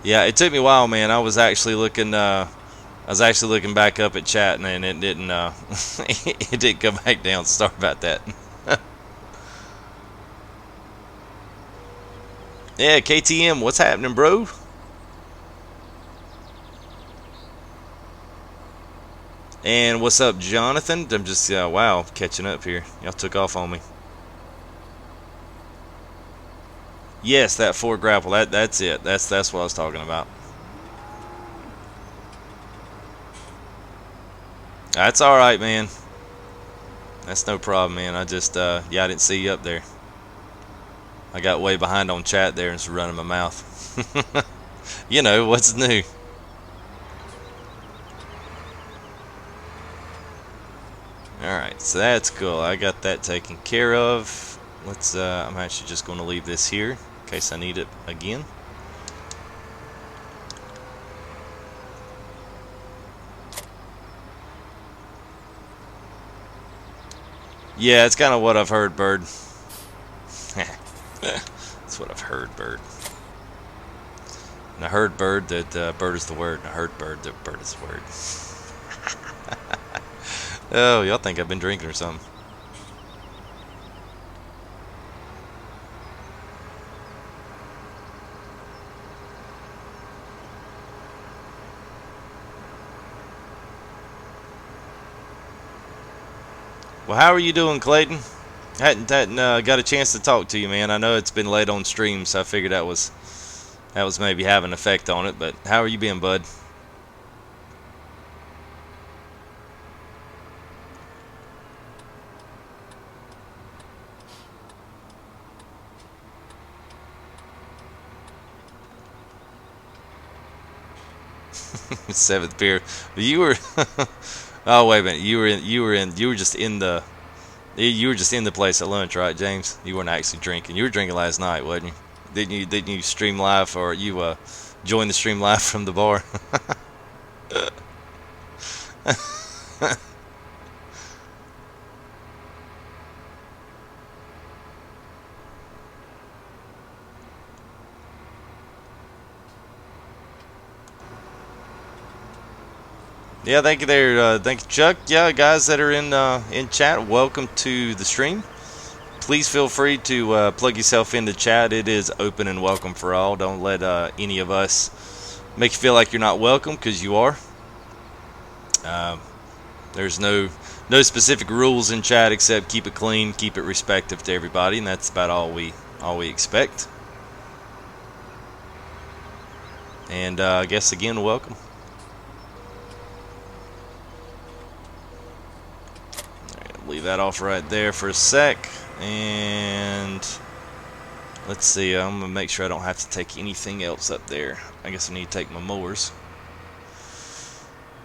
Yeah, it took me a while, man. I was actually looking back up at chat, and it didn't it didn't come back down. Sorry about that. Yeah, KTM, what's happening, bro? And what's up, Jonathan? I'm just wow, catching up here. Y'all took off on me. Yes, that 4 grapple. That's it. That's what I was talking about. That's all right, man. That's no problem, man. I just yeah, I didn't see you up there. I got way behind on chat there and was running my mouth. You know what's new. Alright, so that's cool. I got that taken care of. Let's I'm actually just going to leave this here in case I need it again. Yeah, it's kind of what I've heard, Bird. That's what I've heard, Bird. And I heard, Bird, that bird is the word. And I heard, Bird, that bird is the word. Oh, y'all think I've been drinking or something. Well, how are you doing, Clayton? Hadn't got a chance to talk to you, man. I know it's been late on stream, so I figured that was maybe having an effect on it. But how are you being, bud? 7th beer. You were. Oh wait a minute. You were just in the place at lunch, right, James? You weren't actually drinking. You were drinking last night, wasn't you? Didn't you stream live, or you joined the stream live from the bar? Yeah, thank you there. Thank you, Chuck. Yeah, guys that are in chat, welcome to the stream. Please feel free to plug yourself into chat. It is open and welcome for all. Don't let any of us make you feel like you're not welcome, because you are. There's no specific rules in chat except keep it clean, keep it respectful to everybody, and that's about all we expect. And I guess again, welcome. Leave that off right there for a sec, and let's see. I'm gonna make sure I don't have to take anything else up there. I guess I need to take my mowers.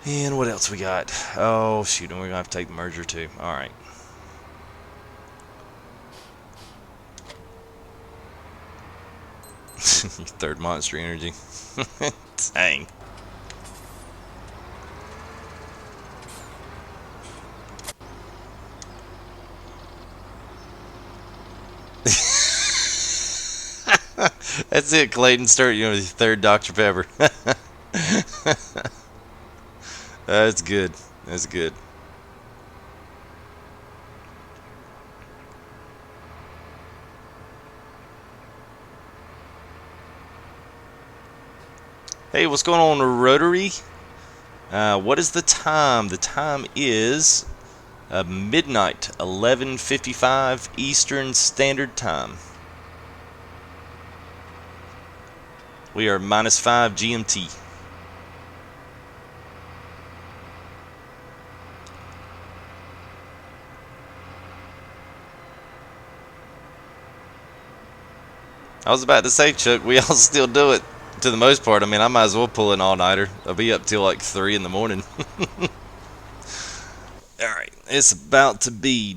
And what else we got? Oh shoot, and we're gonna have to take the merger too. All right. Third monster energy. Dang. That's it, Clayton. Start your third Dr. Pepper. That's good. That's good. Hey, what's going on, Rotary? What is the time? The time is midnight, 11:55 Eastern Standard Time. We are -5 GMT. I was about to say, Chuck, we all still do it to the most part. I mean, I might as well pull an all-nighter. I'll be up till like 3 in the morning. Alright, it's about to be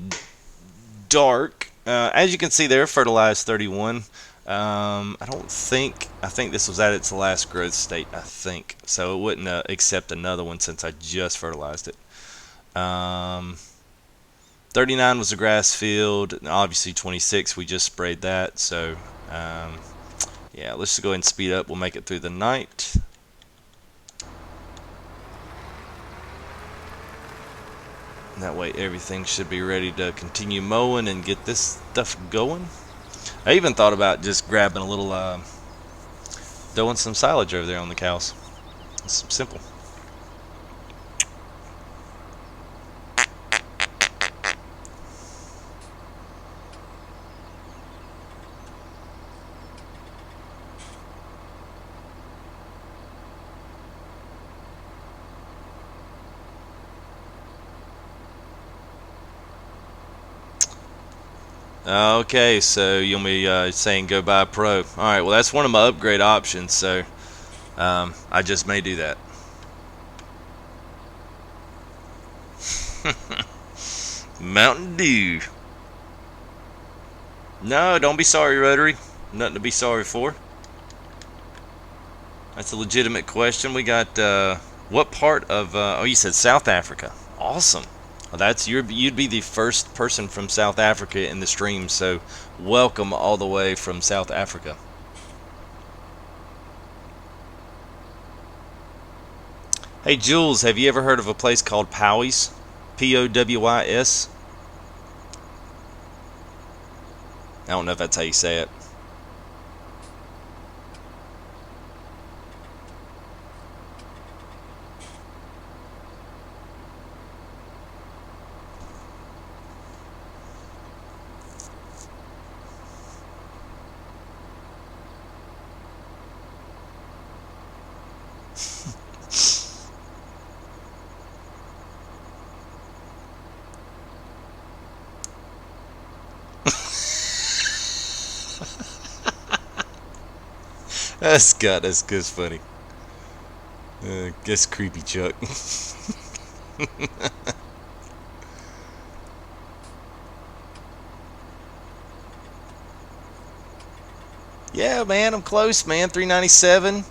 dark. As you can see there, fertilized 31. I think this was at its last growth state, I think. So it wouldn't accept another one since I just fertilized it. 39 was a grass field, and obviously 26, we just sprayed that. So, yeah, let's just go ahead and speed up. We'll make it through the night. That way everything should be ready to continue mowing and get this stuff going. I even thought about just grabbing a little, throwing some silage over there on the cows. It's simple. Okay, so you'll be saying go buy a Pro. Alright, well that's one of my upgrade options, so I just may do that. Mountain Dew. No, don't be sorry, Rotary. Nothing to be sorry for. That's a legitimate question. We got, what part of, oh, you said South Africa. Awesome. Well, you'd be the first person from South Africa in the stream, so welcome all the way from South Africa. Hey Jules, have you ever heard of a place called Powys? P-O-W-Y-S? I don't know if that's how you say it. That's funny. Guess creepy Chuck. Yeah, man, I'm close, man. 397.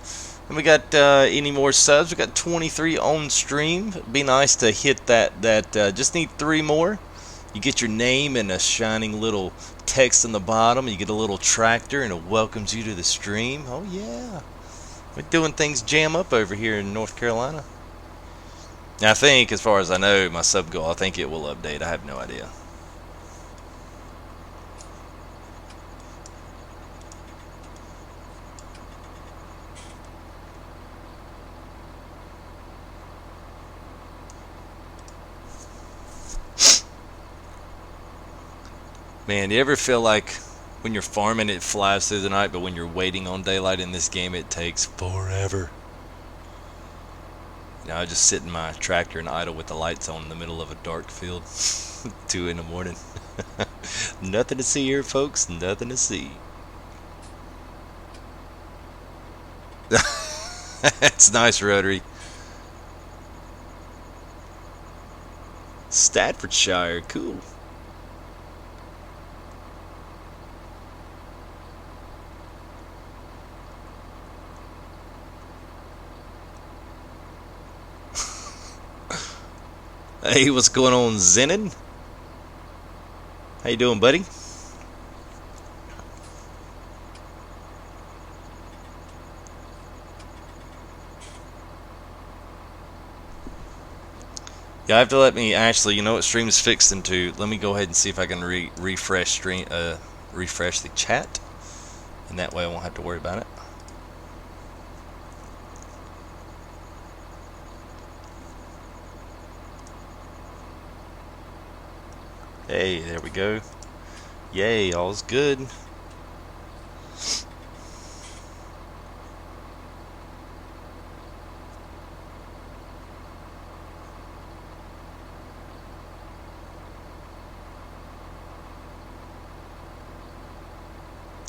And we got any more subs? We got 23 on stream. It'd be nice to hit that. Just need 3 more. You get your name and a shining little text on the bottom. You get a little tractor, and it welcomes you to the stream. Oh yeah, we're doing things jam up over here in North Carolina. I think, as far as I know, my sub goal, I think it will update. I have no idea. Man, you ever feel like when you're farming it flies through the night, but when you're waiting on daylight in this game it takes forever? You know, I just sit in my tractor and idle with the lights on in the middle of a dark field. 2 in the morning. Nothing to see here, folks. Nothing to see. It's nice, Rotary. Staffordshire, cool. Hey, what's going on, Zenon? How you doing, buddy? Yeah, I have to let me actually. You know what stream is fixed into? Let me go ahead and see if I can refresh refresh the chat, and that way I won't have to worry about it. Hey, there we go. Yay, all's good.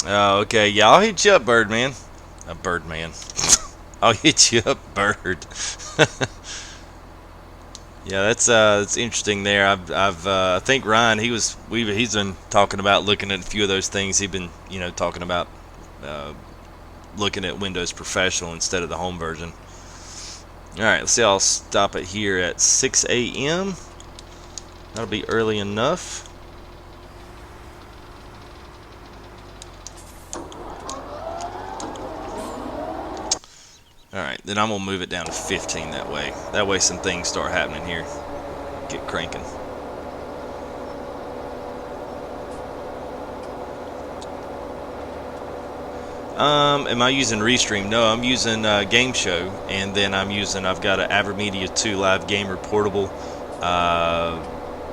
Oh, okay. Yeah, I'll hit you up, Birdman. A Birdman. I'll hit you up, Bird. Yeah, that's interesting there. I think Ryan he's been talking about looking at a few of those things. He's been talking about uh, looking at Windows Professional instead of the home version. All right, let's see. I'll stop it here at 6 a.m. That'll be early enough. Alright, then I'm going to move it down to 15 that way. That way some things start happening here. Get cranking. Am I using Restream? No, I'm using Game Show, and then I've got an AverMedia 2 Live Gamer portable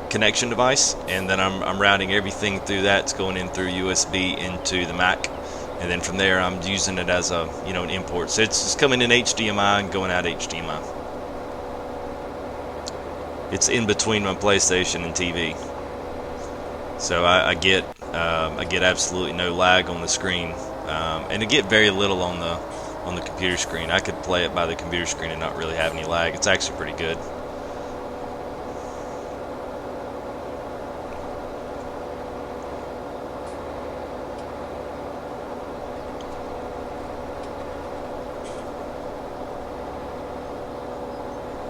connection device, and then I'm routing everything through that. It's going in through USB into the Mac. And then from there, I'm using it as a an import. So it's just coming in HDMI and going out HDMI. It's in between my PlayStation and TV, so I get absolutely no lag on the screen, and I get very little on the computer screen. I could play it by the computer screen and not really have any lag. It's actually pretty good.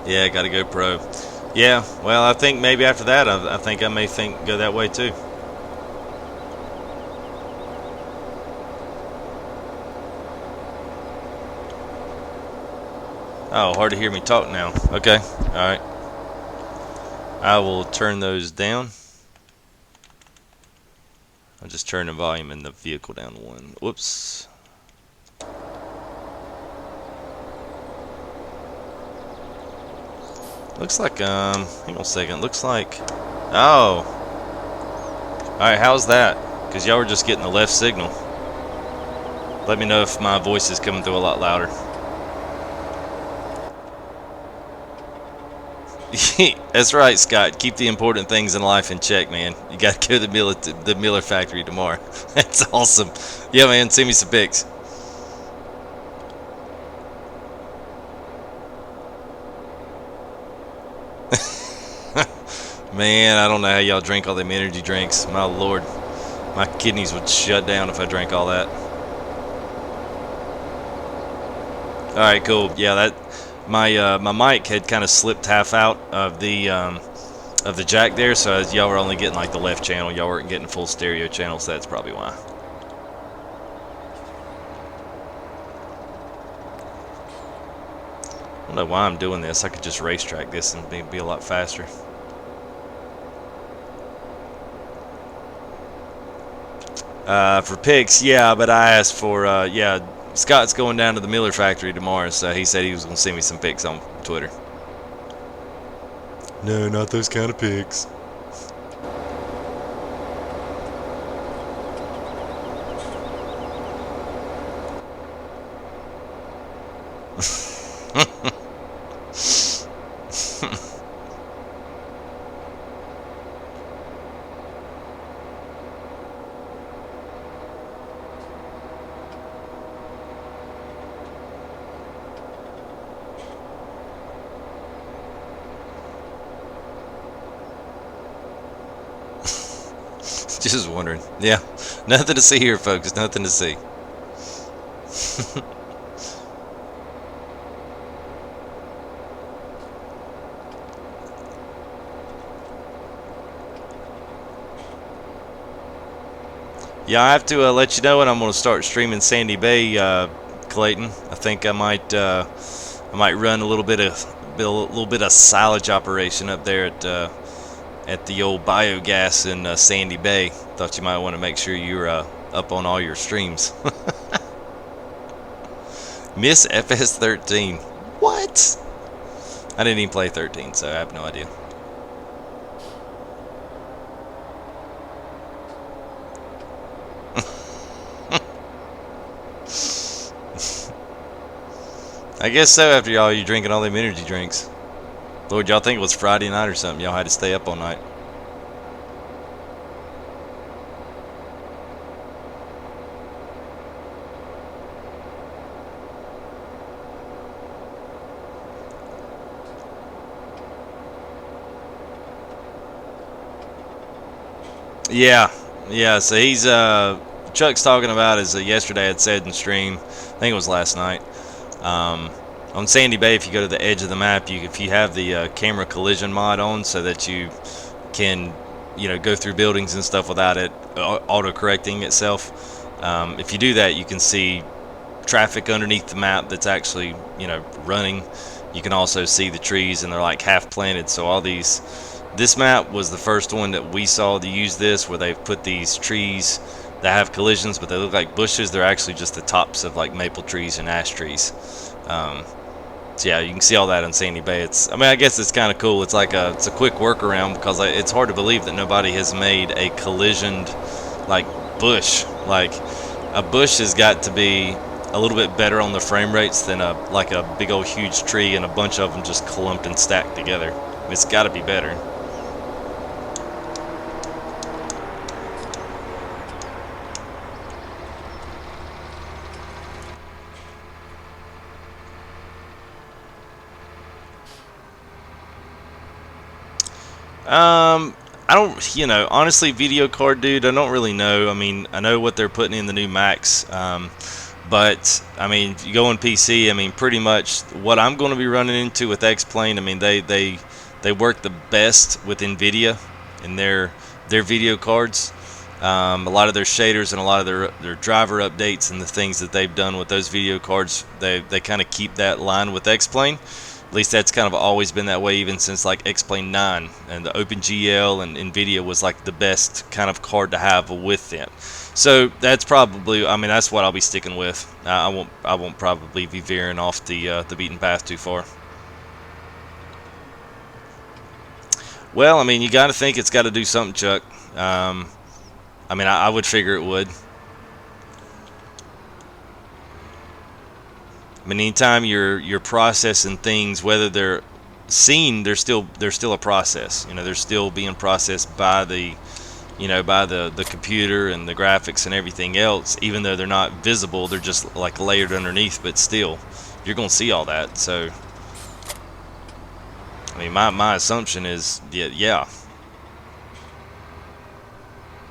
Yeah, got to go pro. Yeah, well, I think maybe after that, I think I may go that way too. Oh, hard to hear me talk now. Okay, all right. I will turn those down. I'll just turn the volume in the vehicle down to 1. Whoops. Looks like, hang on a second. Looks like, oh. Alright, how's that? Because y'all were just getting the left signal. Let me know if my voice is coming through a lot louder. That's right, Scott. Keep the important things in life in check, man. You got to go to the Miller factory tomorrow. That's awesome. Yeah, man. Send me some pics. Man, I don't know how y'all drink all them energy drinks. My lord, my kidneys would shut down if I drank all that. All right, cool. Yeah, that my mic had kind of slipped half out of the jack there, so y'all were only getting like the left channel. Y'all weren't getting full stereo channel, so that's probably why. don't know why I'm doing this. I could just racetrack this and be a lot faster. For picks, yeah, but I asked for, yeah, Scott's going down to the Miller factory tomorrow, so he said he was going to send me some pics on Twitter. No, not those kind of pics. Just wondering. Yeah, nothing to see here, folks. Nothing to see. Yeah, I have to let you know when I'm going to start streaming Sandy Bay, Clayton. I think I might run a little bit of silage operation up there at the old biogas in Sandy Bay. Thought you might want to make sure you're up on all your streams. Miss FS17. What? I didn't even play 13, so I have no idea. I guess so, after y'all you drinking all them energy drinks. Lord, y'all think it was Friday night or something. Y'all had to stay up all night. Yeah, so he's Chuck's talking about is yesterday I'd said in stream, I think it was last night, on Sandy Bay, if you go to the edge of the map, if you have the camera collision mod on, so that you can, go through buildings and stuff without it auto-correcting itself. If you do that, you can see traffic underneath the map that's actually, running. You can also see the trees, and they're like half planted, so all these... This map was the first one that we saw to use this, where they've put these trees that have collisions, but they look like bushes. They're actually just the tops of like maple trees and ash trees. So yeah, you can see all that on Sandy Bay. I guess it's kind of cool. It's a quick workaround, because it's hard to believe that nobody has made a collisioned like bush. Like, a bush has got to be a little bit better on the frame rates than a big old huge tree and a bunch of them just clumped and stacked together. It's got to be better. I don't, honestly, video card, dude, I don't really know. I mean, I know what they're putting in the new Macs, but, I mean, if you go on PC, I mean, pretty much what I'm going to be running into with X-Plane, I mean, they work the best with NVIDIA in their video cards. A lot of their shaders and a lot of their driver updates and the things that they've done with those video cards, they kind of keep that line with X-Plane. At least that's kind of always been that way, even since like X-Plane 9 and the OpenGL and NVIDIA was like the best kind of card to have with it. So that's probably, I mean, that's what I'll be sticking with. I won't probably be veering off the beaten path too far. Well, I mean, you got to think it's got to do something, Chuck. I mean, I would figure it would. I mean, anytime you're processing things, whether they're seen, they're still a process. They're still being processed by the the computer and the graphics and everything else. Even though they're not visible, they're just like layered underneath. But still, you're gonna see all that. So, I mean, my assumption is, yeah,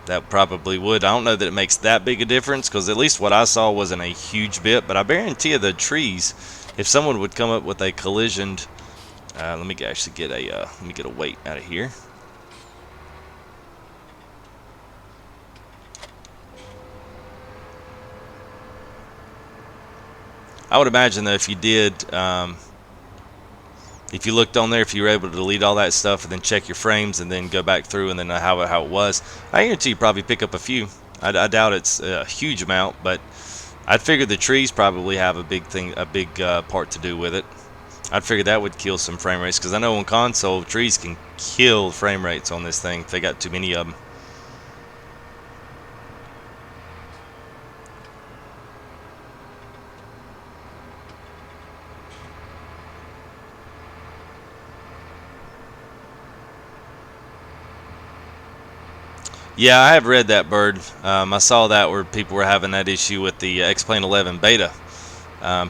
that probably would. I don't know that it makes that big a difference, because at least what I saw wasn't a huge bit, but I guarantee you the trees, if someone would come up with a collisioned, let me actually get a weight out of here. I would imagine that if you did if you looked on there, if you were able to delete all that stuff and then check your frames and then go back through and then how it was, I guarantee you probably pick up a few. I doubt it's a huge amount, but I'd figure the trees probably have a big part to do with it. I'd figure that would kill some frame rates, because I know on console trees can kill frame rates on this thing if they got too many of them. Yeah, I have read that, Bird. I saw that where people were having that issue with the X-Plane 11 beta.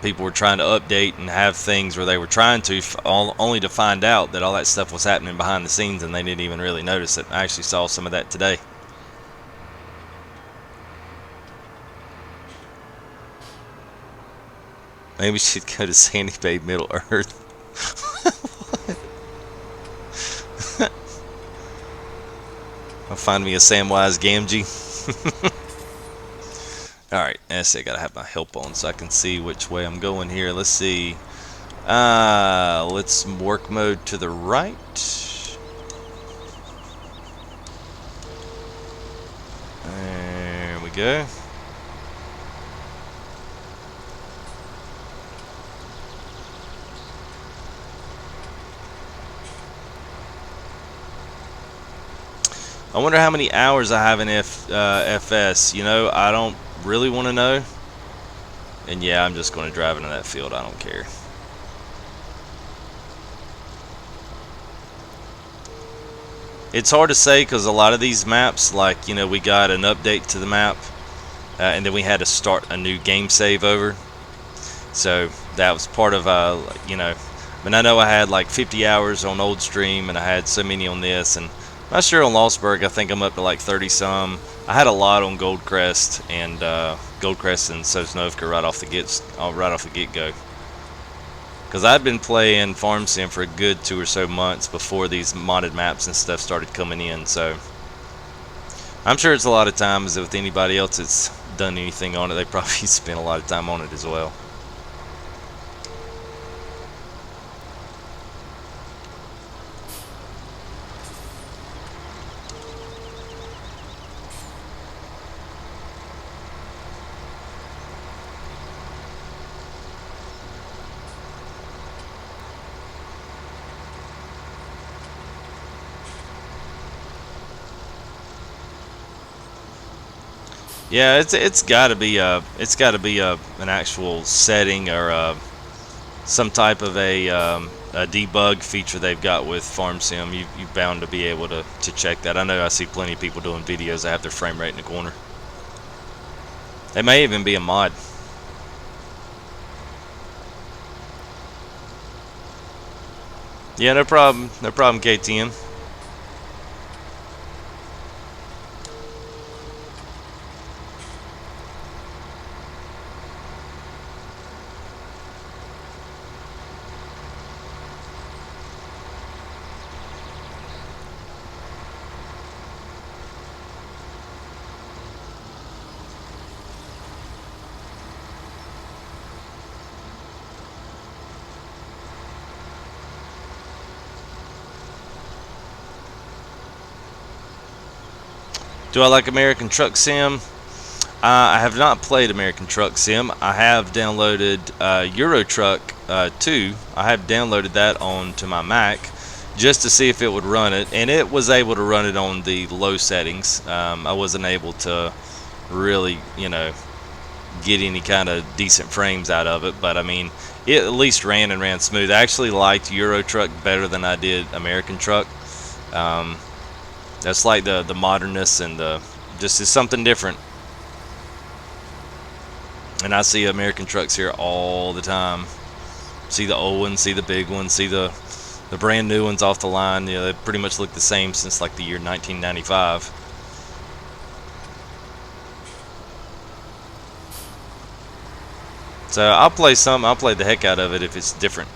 People were trying to update and have things where they were trying to, only to find out that all that stuff was happening behind the scenes and they didn't even really notice it. I actually saw some of that today. Maybe we should go to Sandy Bay, Middle Earth. I'll find me a Samwise Gamgee. Alright, I gotta have my help on so I can see which way I'm going here. Let's see. Let's work mode to the right. There we go. I wonder how many hours I have in FS. You know, I don't really want to know. And yeah, I'm just going to drive into that field. I don't care. It's hard to say because a lot of these maps, like, you know, we got an update to the map, and then we had to start a new game save over. So that was part of, you know, I mean, I know I had like 50 hours on Old Stream, and I had so many on this, and I'm not sure on Lossberg. I think I'm up to like 30 some. I had a lot on Goldcrest and Sosnovka right off the get-go. Because I'd been playing Farm Sim for a good 2 or so months before these modded maps and stuff started coming in. So I'm sure it's a lot of time. As with anybody else that's done anything on it, they probably spent a lot of time on it as well. Yeah, it's got to be an actual setting or some type of a debug feature they've got with Farm Sim. You're bound to be able to check that. I know I see plenty of people doing videos that have their frame rate in the corner. It may even be a mod. Yeah, no problem, KTM. Do I like American Truck Sim? I have not played American Truck Sim. I have downloaded Euro Truck 2. I have downloaded that onto my Mac just to see if it would run it, and it was able to run it on the low settings. I wasn't able to really, you know, get any kind of decent frames out of it, but I mean, it at least ran smooth. I actually liked Euro Truck better than I did American Truck. That's like the modernness and the just is something different. And I see American trucks here all the time. See the old ones, see the big ones, see the brand new ones off the line. You know, they pretty much look the same since like the year 1995. So I'll play the heck out of it if it's different.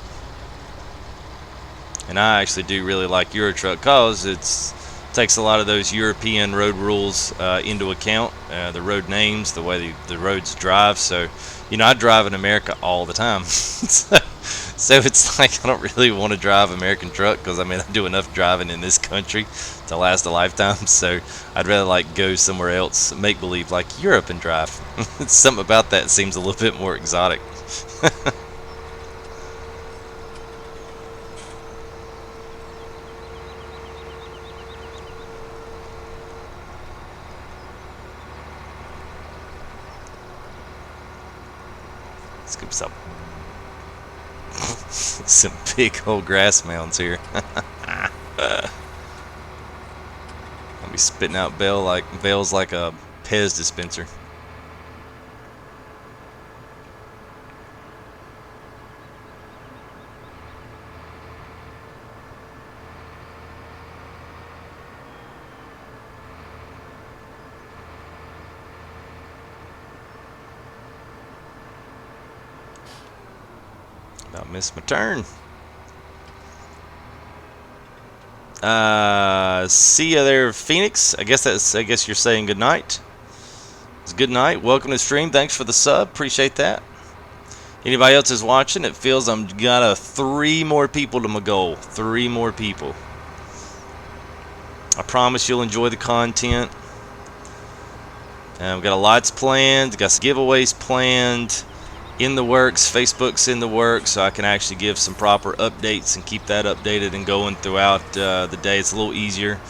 And I actually do really like Euro Truck because it takes a lot of those European road rules into account, the road names, the way the roads drive. So, you know, I drive in America all the time. So it's like I don't really want to drive American truck because I mean I do enough driving in this country to last a lifetime. So I'd rather like go somewhere else, make believe like Europe and drive. Something about that seems a little bit more exotic. Let's give some some big old grass mounds here. I'll be spitting out bales like a Pez dispenser. About missed my turn. See you there, Phoenix. I guess you're saying good night. It's good night. Welcome to the stream. Thanks for the sub. Appreciate that. Anybody else is watching? It feels I'm got 3 more people to my goal. 3 more people. I promise you'll enjoy the content. We've got a lots planned. Got some giveaways planned. In the works. Facebook's in the works, so I can actually give some proper updates and keep that updated and going throughout the day. It's a little easier.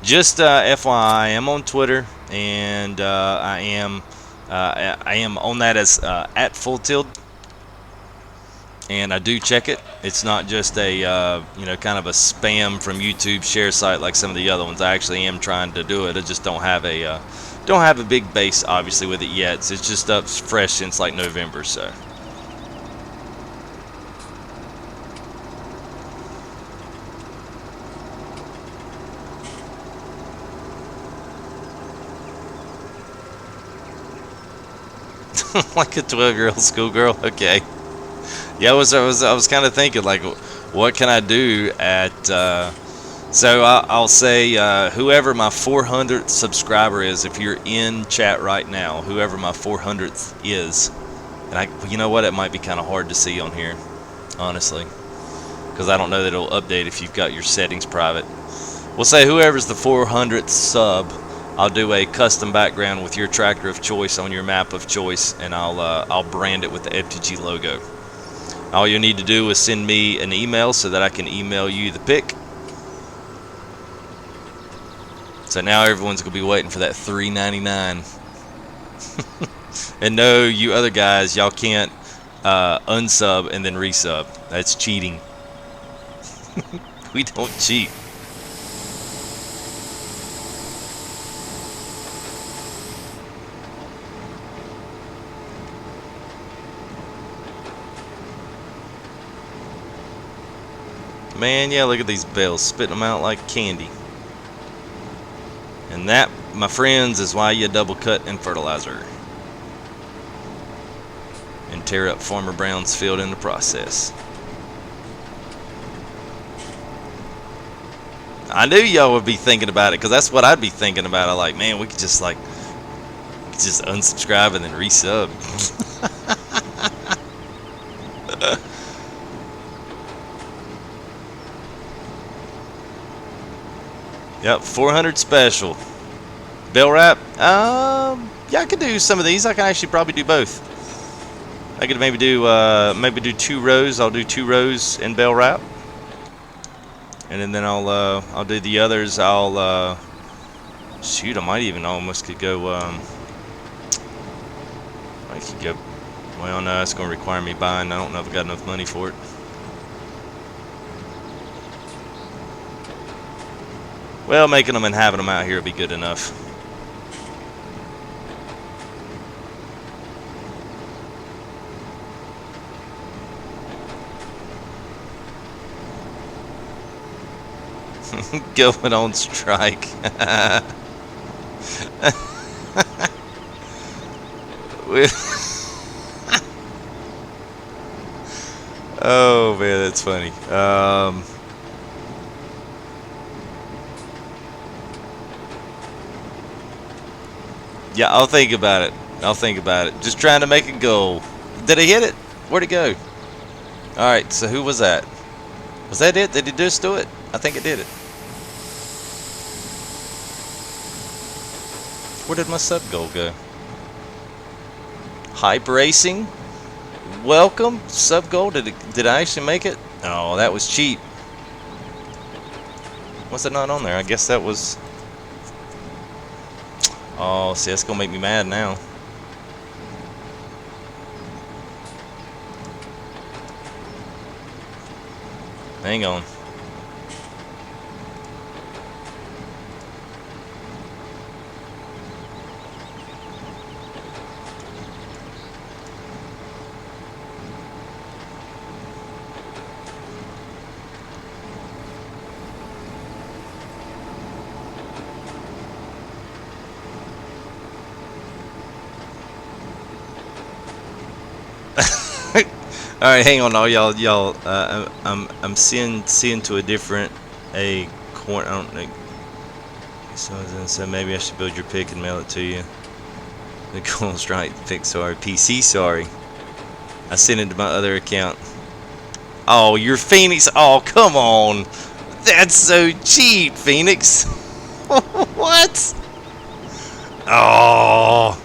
Just FYI, I am on Twitter, and I am on that as at full tilt, and I do check it. It's not just a kind of a spam from YouTube share site like some of the other ones. I actually am trying to do it. I just don't have a big base obviously with it yet. So it's just up fresh since like November. So. Like a 12-year-old schoolgirl. Okay. Yeah, I was kind of thinking like, what can I do at? So I'll say whoever my 400th subscriber is, if you're in chat right now, whoever my 400th is, and you know what, it might be kind of hard to see on here, honestly, because I don't know that it'll update if you've got your settings private. We'll say whoever's the 400th sub, I'll do a custom background with your tractor of choice on your map of choice, and I'll brand it with the FTG logo. All you need to do is send me an email so that I can email you the pic. So now everyone's gonna be waiting for that $3.99. And no, you other guys, y'all can't unsub and then resub. That's cheating. We don't cheat. Man, yeah, look at these bales, spitting them out like candy. And that, my friends, is why you double cut and fertilizer. And tear up Farmer Brown's field in the process. I knew y'all would be thinking about it, because that's what I'd be thinking about. I'm like, man, we could just unsubscribe and then resub. Yep, 400 special. Bell wrap? Yeah, I could do some of these. I can actually probably do both. I could maybe do 2 rows. I'll do 2 rows in bell wrap, and then I'll do the others. Shoot, I might even almost could go. I could go. Well, no, it's going to require me buying. I don't know if I got enough money for it. Well, making them and having them out here would be good enough. Going on strike. Oh man, that's funny. Yeah, I'll think about it. I'll think about it. Just trying to make a goal. Did I hit it? Where'd it go? Alright, so who was that? Was that it? Did it just do it? I think it did it. Where did my sub goal go? Hype Racing? Welcome, sub goal. Did I actually make it? Oh, that was cheap. Was it not on there? I guess that was... Oh, see, that's gonna make me mad now. Hang on. All right, hang on, all y'all. I'm seeing to a different corner. I don't think. So maybe I should build your pick and mail it to you. The goal's right. Pick sorry. PC sorry. I sent it to my other account. Oh, you're Phoenix. Oh, come on. That's so cheap, Phoenix. What? Oh.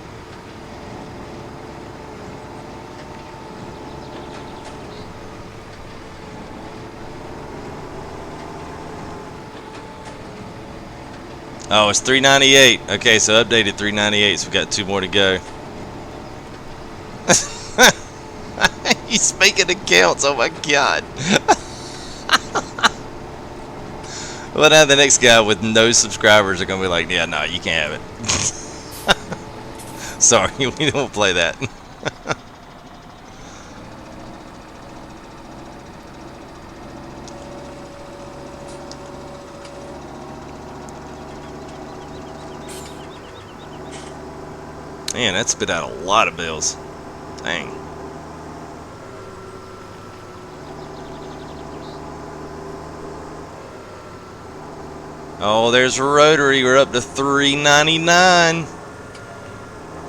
Oh, it's 398. Okay, so updated 398, so we got 2 more to go. He's making accounts. Oh my god. Well, now the next guy with no subscribers are gonna be like, yeah, no, you can't have it. Sorry, we don't play that. Man, that spit out a lot of bills. Dang. Oh, there's a rotary. We're up to 399.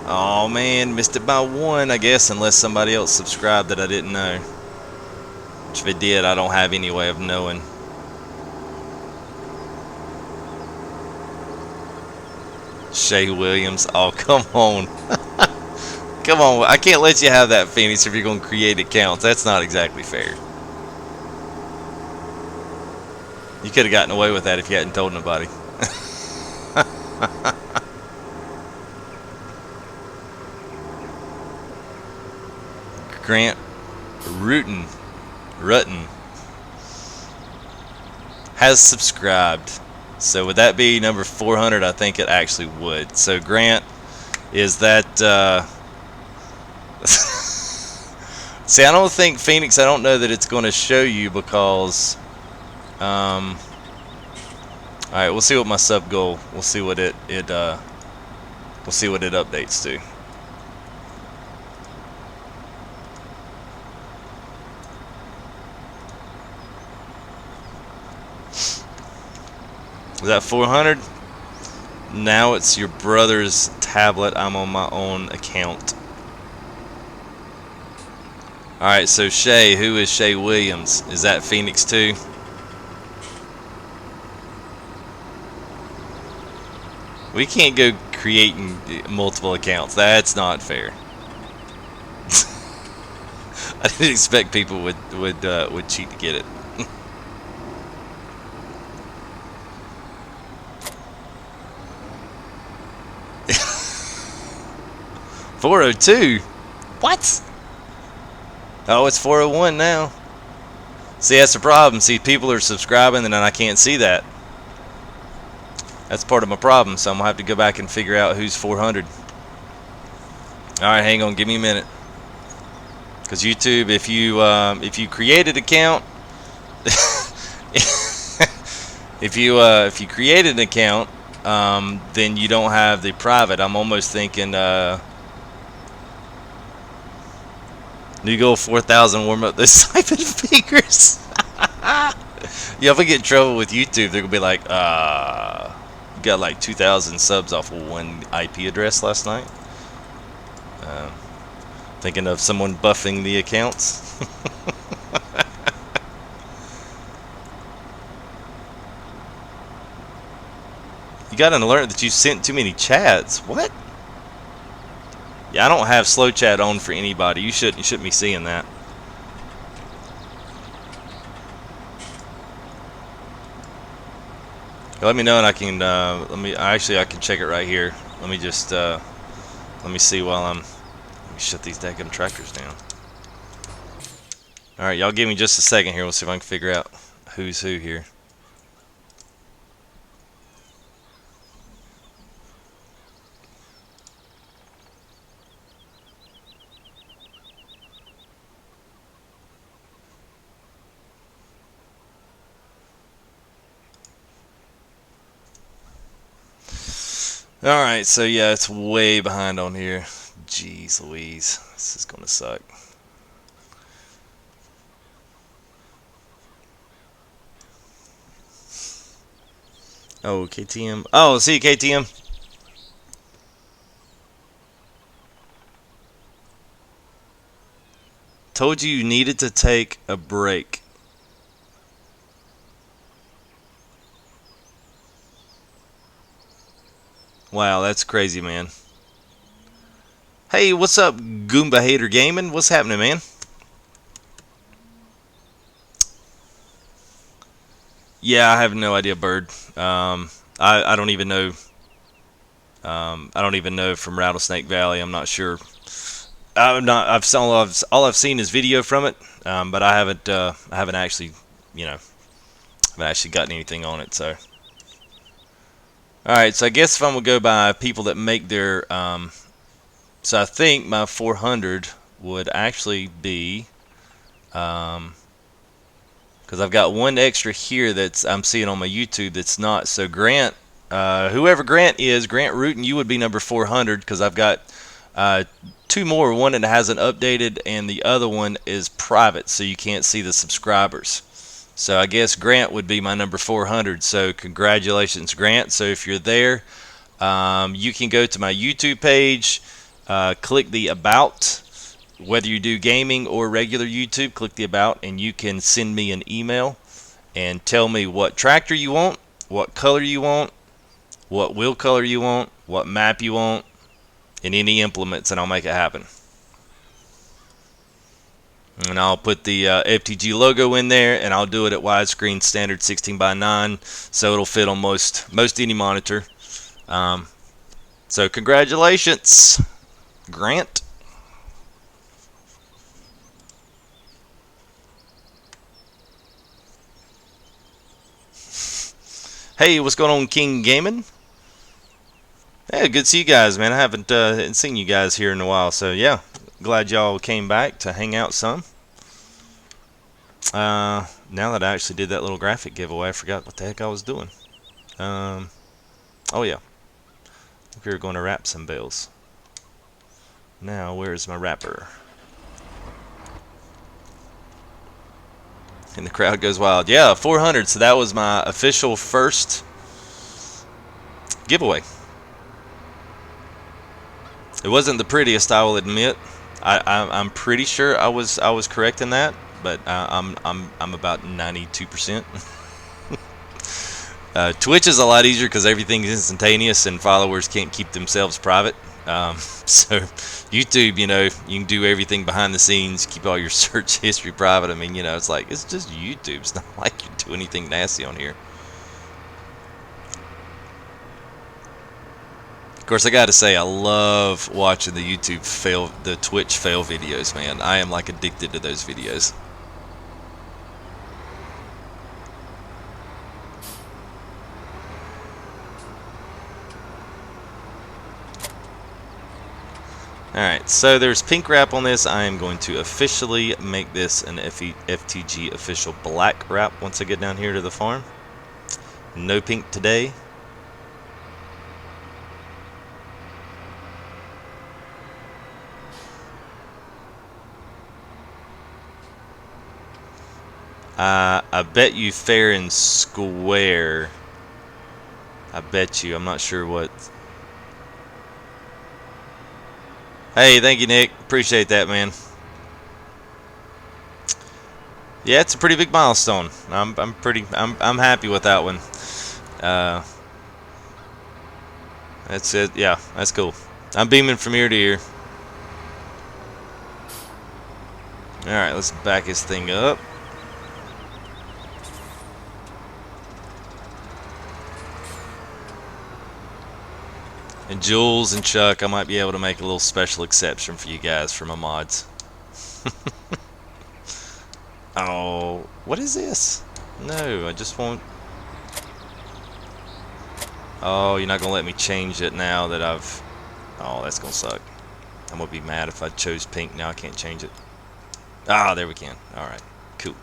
Oh man, missed it by 1, I guess, unless somebody else subscribed that I didn't know. Which if it did, I don't have any way of knowing. Shay Williams. Oh, come on. Come on. I can't let you have that, Phoenix, if you're going to create accounts. That's not exactly fair. You could have gotten away with that if you hadn't told nobody. Grant Rutten has subscribed. So would that be number 400? I think it actually would. So Grant, is that... See, I don't think, Phoenix, I don't know that it's going to show you because... Alright, we'll see what my sub goal... We'll see what it updates to. Is that 400? Now it's your brother's tablet. I'm on my own account. Alright, so Shay, who is Shay Williams? Is that Phoenix too? We can't go creating multiple accounts. That's not fair. I didn't expect people would cheat to get it. 402? What? Oh, it's 401 now. See, that's the problem. See, people are subscribing and then I can't see that. That's part of my problem, so I'm going to have to go back and figure out who's 400. Alright, hang on. Give me a minute. Because YouTube, if you create an account... if you create an account, then you don't have the private. I'm almost thinking... New goal 4,000, warm up those siphon fingers. Yeah, if I get in trouble with YouTube, they're going to be like, you got like 2,000 subs off of one IP address last night. Thinking of someone buffing the accounts. got an alert that you sent too many chats. What? Yeah, I don't have slow chat on for anybody. You shouldn't be seeing that. Let me know, and I can I can check it right here. Let me just let me see while let me shut these daggum tractors down. All right, y'all give me just a second here. We'll see if I can figure out who's who here. Alright, so yeah, it's way behind on here. Jeez Louise. This is gonna suck. Oh, KTM. Oh, see you, KTM. Told you needed to take a break. Wow, that's crazy, man. Hey, what's up, Goomba Hater Gaming? What's happening, man? Yeah, I have no idea, Bird. I don't even know. I don't even know from Rattlesnake Valley. I'm not sure. I'm not. All I've seen is video from it, but I haven't actually, you know, haven't actually gotten anything on it. So, all right. So I guess if I'm gonna go by people that make their, so I think my 400 would actually be, because I've got one extra here that's I'm seeing on my YouTube that's not. So Grant, whoever Grant is, Grant Rutan, you would be number 400 because I've got two more. One that hasn't updated, and the other one is private, so you can't see the subscribers. So I guess Grant would be my number 400. So congratulations, Grant. So if you're there, you can go to my YouTube page, click the About. Whether you do gaming or regular YouTube, click the About, and you can send me an email and tell me what tractor you want, what color you want, what wheel color you want, what map you want, and any implements, and I'll make it happen. And I'll put the FTG logo in there, and I'll do it at widescreen standard 16:9, so it'll fit on most any monitor. So congratulations, Grant. Hey, what's going on, King Gaming? Hey, good to see you guys, man. I haven't seen you guys here in a while, so yeah, glad y'all came back to hang out some. Now that I actually did that little graphic giveaway, I forgot what the heck I was doing. Oh yeah, we were going to wrap some bales. Now, where's my wrapper? And the crowd goes wild. Yeah, 400. So that was my official first giveaway. It wasn't the prettiest, I will admit. I'm pretty sure I was correct in that, but I'm about 92%. Twitch is a lot easier because everything's instantaneous and followers can't keep themselves private. So YouTube, you know, you can do everything behind the scenes, keep all your search history private. I mean, you know, it's like, it's just YouTube. It's not like you do anything nasty on here. Of course, I gotta say, I love watching the Twitch fail videos, man. I am like addicted to those videos. Alright, so there's pink wrap on this. I am going to officially make this an FTG official black wrap once I get down here to the farm. No pink today. I bet you fair and square. I bet you. I'm not sure what. Hey, thank you, Nick. Appreciate that, man. Yeah, it's a pretty big milestone. I'm happy with that one. That's it. Yeah, that's cool. I'm beaming from ear to ear. Alright, let's back this thing up. And Jules and Chuck, I might be able to make a little special exception for you guys for my mods. Oh, what is this? No, I just won't. Oh, you're not going to let me change it now that I've... Oh, that's going to suck. I'm going to be mad if I chose pink. Now I can't change it. Ah, there we can. Alright, cool.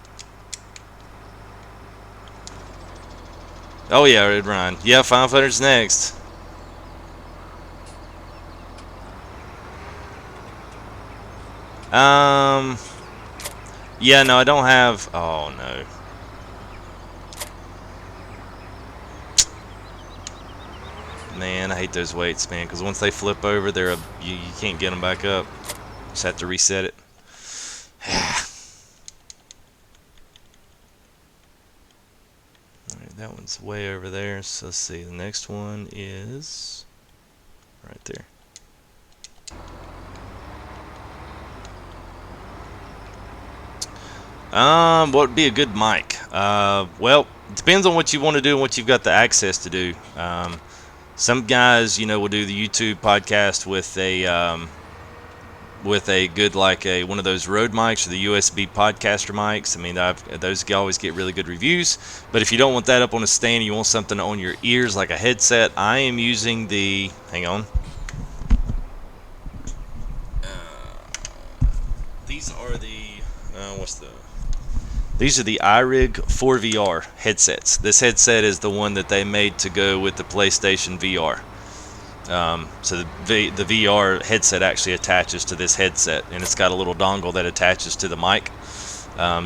Oh yeah, Red Ryan. Yeah, 500's next. Yeah, no, I don't have... Oh, no. Man, I hate those weights, man, because once they flip over, you can't get them back up. Just have to reset it. Alright, that one's way over there, so let's see. The next one is right there. What would be a good mic? Well, it depends on what you want to do and what you've got the access to do. Some guys, will do the YouTube podcast with a good, like one of those Rode mics or the USB podcaster mics. I mean, those always get really good reviews. But if you don't want that up on a stand, you want something on your ears like a headset. I am using the. Hang on. These are the. These are the iRig 4VR headsets. This headset is the one that they made to go with the PlayStation VR. So the VR headset actually attaches to this headset, and it's got a little dongle that attaches to the mic,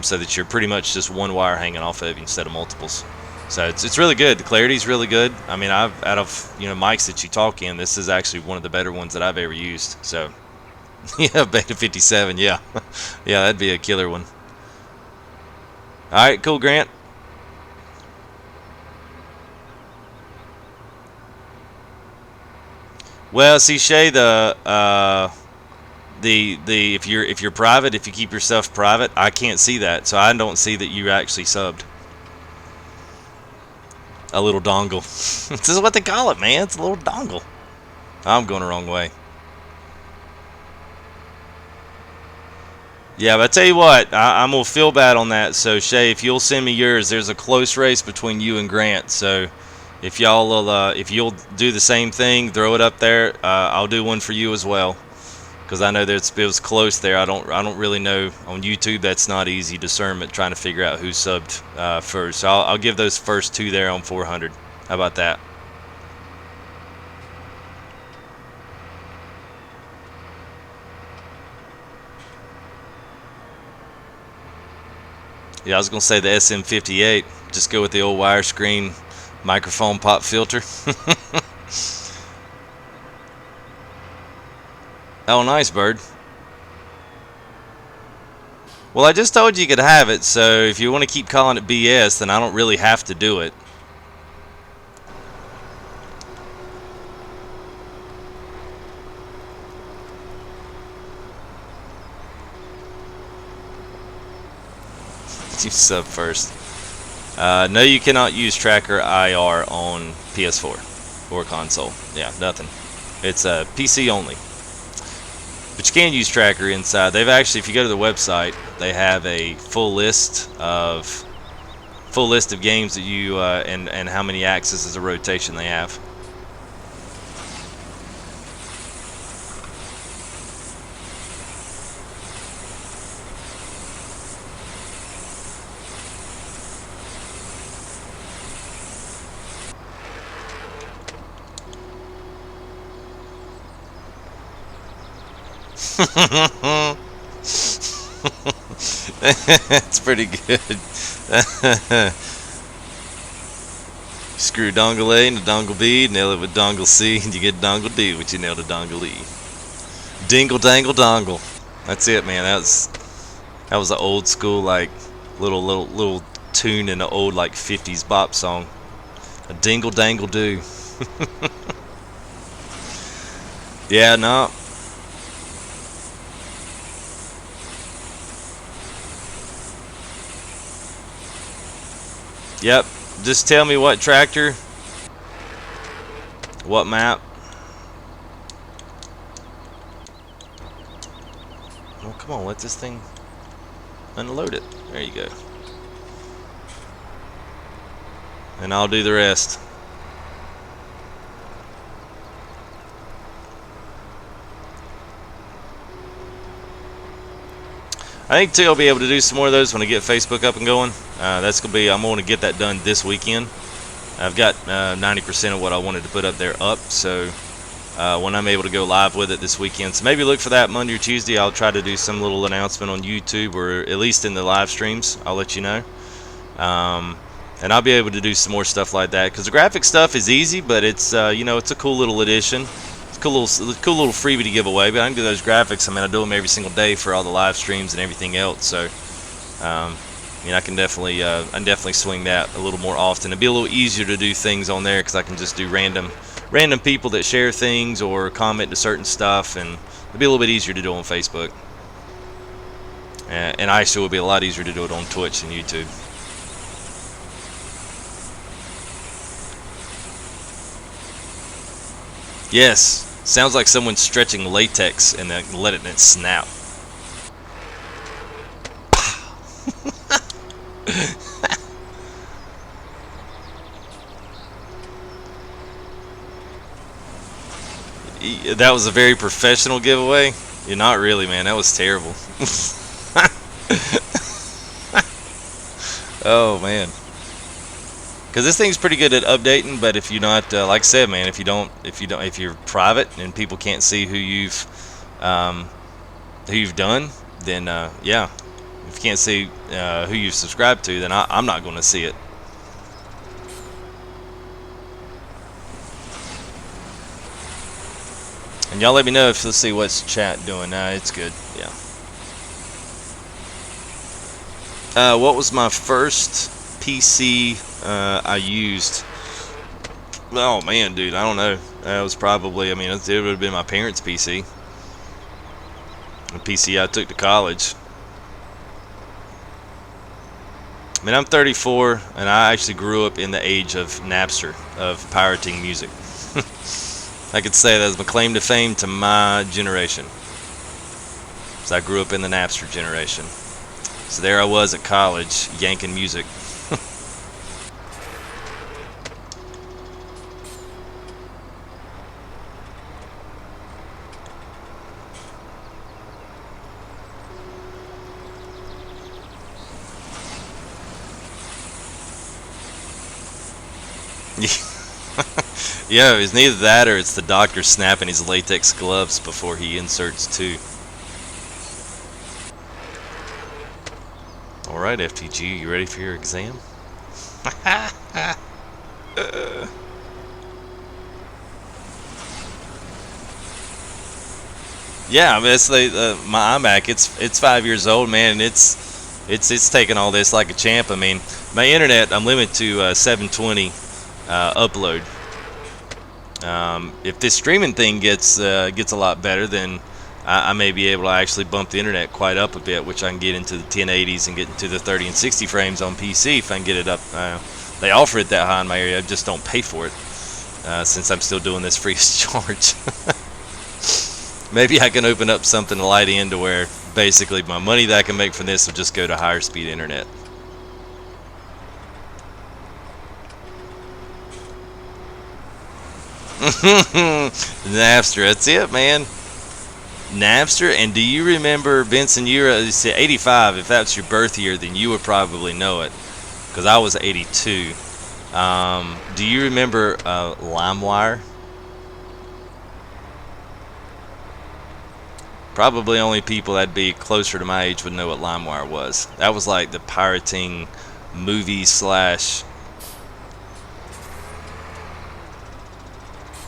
so that you're pretty much just one wire hanging off of you instead of multiples. So it's really good. The clarity's really good. I mean, out of mics that you talk in, this is actually one of the better ones that I've ever used. So yeah, Beta 57, yeah, yeah, that'd be a killer one. All right, cool, Grant. Well, see, Shay, if you're private, if you keep yourself private, I can't see that, so I don't see that you actually subbed. A little dongle. This is what they call it, man. It's a little dongle. I'm going the wrong way. Yeah, but I tell you what, I'm going to feel bad on that. So, Shay, if you'll send me yours, there's a close race between you and Grant. So, if you'll do the same thing, throw it up there, I'll do one for you as well. Because I know that it was close there. I don't really know on YouTube. That's not easy discernment trying to figure out who subbed first. So I'll give those first two there on 400. How about that? Yeah, I was gonna say the SM58. Just go with the old wire screen microphone pop filter. Oh, nice, bird. Well, I just told you could have it, so if you want to keep calling it BS, then I don't really have to do it. You sub first. No, you cannot use Tracker IR on PS4 or console. Yeah, nothing. It's a PC only. But you can use Tracker inside. They've actually, if you go to the website, they have a full list of games that you and how many axes of rotation they have. That's pretty good. Screw dongle A into dongle B, nail it with dongle C, and you get dongle D, which you nailed to dongle E. Dingle dangle dongle. That's it, man. That was an old school like little tune in an old like 50s bop song. A dingle dangle do. Yeah, no. Yep. Just tell me what tractor, what map. Well, come on, let this thing unload it. There you go. And I'll do the rest. I think too I'll be able to do some more of those when I get Facebook up and going. That's gonna be, I'm going to get that done this weekend. I've got 90% of what I wanted to put up there up, so when I'm able to go live with it this weekend, so maybe look for that Monday or Tuesday. I'll try to do some little announcement on YouTube, or at least in the live streams. I'll let you know, and I'll be able to do some more stuff like that, because the graphic stuff is easy, but it's you know, it's a cool little addition. Cool little freebie to give away. But I can do those graphics. I mean, I do them every single day for all the live streams and everything else. So, I mean, I can definitely swing that a little more often. It'd be a little easier to do things on there because I can just do random people that share things or comment to certain stuff, and it'd be a little bit easier to do on Facebook. And actually, it would be a lot easier to do it on Twitch and YouTube. Yes. Sounds like someone's stretching latex and then letting it snap. That was a very professional giveaway. You're not really, man. That was terrible. Oh man. Because this thing's pretty good at updating, but if you're not, like I said, man, if you're private and people can't see who you've done, then yeah, if you can't see who you've subscribed to, then I'm not going to see it. And y'all let me know if, let's see what's chat doing. It's good, yeah. What was my first PC I used? Oh man, dude, I don't know. That was probably, I mean, it would have been my parents' PC. The PC I took to college. I mean, I'm 34, and I actually grew up in the age of Napster, of pirating music. I could say that's my claim to fame to my generation. So I grew up in the Napster generation. So there I was at college, yanking music. Yeah, it's neither that or it's the doctor snapping his latex gloves before he inserts two. Alright, FTG, you ready for your exam? Yeah, I mean, it's like, my iMac, it's 5 years old, man, and it's taking all this like a champ. I mean, my internet, I'm limited to 720 upload. If this streaming thing gets a lot better, then I may be able to actually bump the internet quite up a bit, which I can get into the 1080s and get into the 30 and 60 frames on PC if I can get it up. They offer it that high in my area, I just don't pay for it since I'm still doing this free of charge. Maybe I can open up something to light in to where basically my money that I can make from this will just go to higher speed internet. Napster, that's it, man. Napster. And do you remember, Benson, you said 85, if that's your birth year, then you would probably know it, because I was 82. Do you remember LimeWire? Probably only people that'd be closer to my age would know what LimeWire was. That was like the pirating movie slash...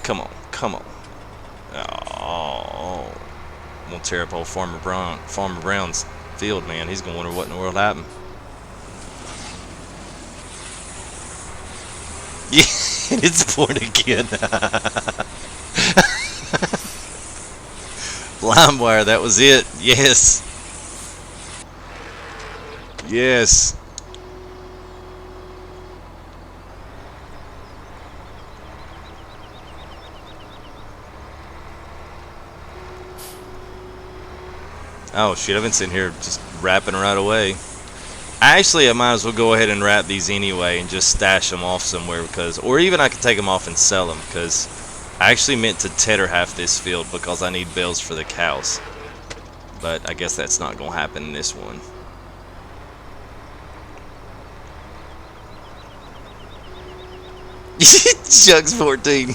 Come on, come on. Oh, I'm gonna tear up old Farmer Brown's field, man. He's gonna wonder what in the world happened. Yeah, it's born again. LimeWire, that was it. Yes. Yes. Oh shit, I've been sitting here just wrapping right away. Actually, I might as well go ahead and wrap these anyway and just stash them off somewhere, because, or even I could take them off and sell them, because I actually meant to tedder half this field because I need bales for the cows. But I guess that's not going to happen in this one. Chuck's 14.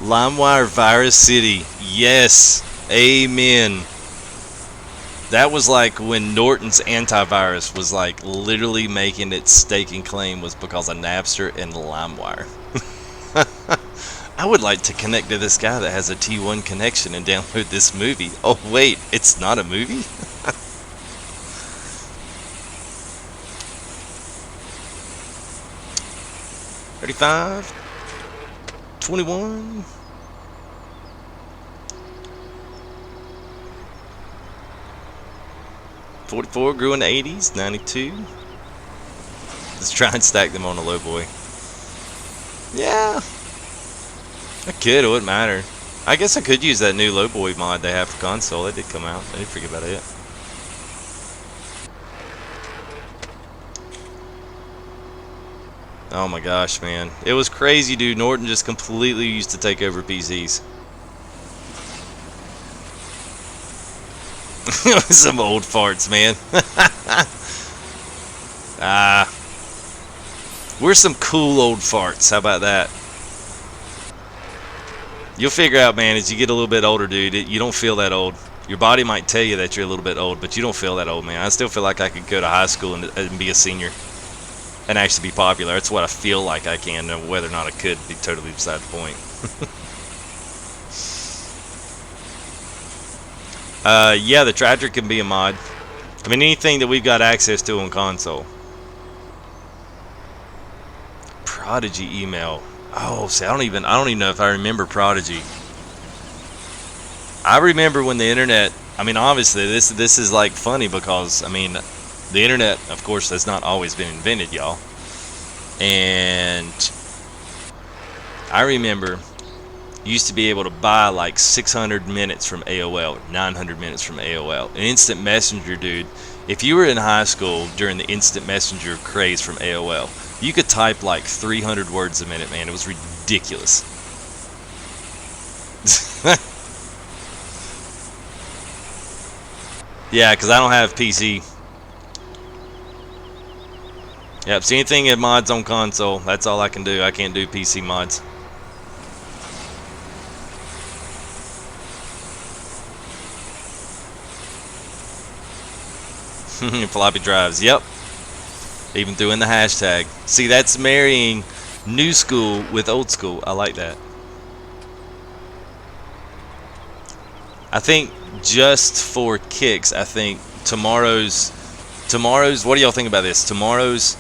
LimeWire Virus City. Yes. Amen. That was like when Norton's antivirus was like literally making its staking claim was because of Napster and LimeWire. I would like to connect to this guy that has a T1 connection and download this movie. Oh wait, it's not a movie? 35, 21. '44 grew in the 80s, 92. Let's try and stack them on a low boy. Yeah. I could, it wouldn't matter. I guess I could use that new low boy mod they have for console. That did come out. I didn't forget about it. Oh my gosh, man. It was crazy, dude. Norton just completely used to take over PCs. Some old farts, man. We're some cool old farts. How about that? You'll figure out, man, as you get a little bit older, dude, you don't feel that old. Your body might tell you that you're a little bit old, but you don't feel that old, man. I still feel like I could go to high school and be a senior and actually be popular. That's what I feel like I can. Whether or not I could be totally beside the point. Yeah, the tractor can be a mod. I mean, anything that we've got access to on console. Prodigy email. Oh, see, I don't even know if I remember Prodigy. I remember when the internet. I mean, obviously, this is like funny because I mean, the internet, of course, has not always been invented, y'all. And I remember you used to be able to buy like 600 minutes from AOL, 900 minutes from AOL. An instant messenger, dude. If you were in high school during the instant messenger craze from AOL, you could type like 300 words a minute, man. It was ridiculous. Yeah, because I don't have PC. Yep, see anything in mods on console, that's all I can do. I can't do PC mods. Floppy drives, yep. Even threw in the hashtag. See, that's marrying new school with old school. I like that. I think just for kicks, I think tomorrow's what do y'all think about this? Tomorrow's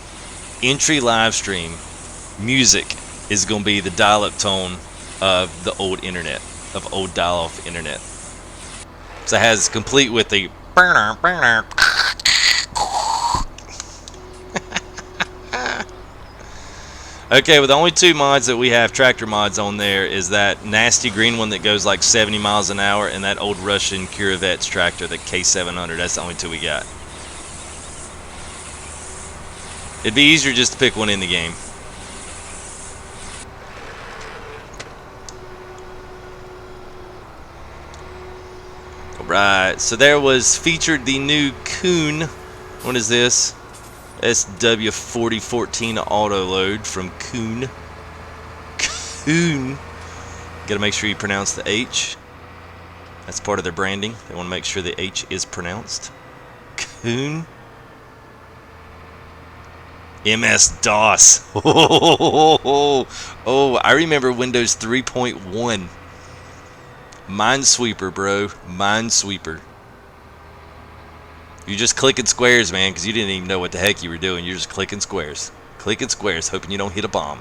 entry live stream music is going to be the dial-up tone of the old internet, of old dial-off internet. So it has complete with the okay, with the only two mods that we have, tractor mods on there, is that nasty green one that goes like 70 miles an hour and that old Russian Kurovets tractor, the K700. That's the only two we got. It'd be easier just to pick one in the game. Alright, so there was featured the new Kuhn. What is this? SW4014 auto load from Kuhn. Kuhn. Gotta make sure you pronounce the H. That's part of their branding. They want to make sure the H is pronounced. Kuhn. MS-DOS. Oh, I remember Windows 3.1. Minesweeper, bro. Minesweeper. You're just clicking squares, man, because you didn't even know what the heck you were doing. You're just clicking squares. Clicking squares, hoping you don't hit a bomb.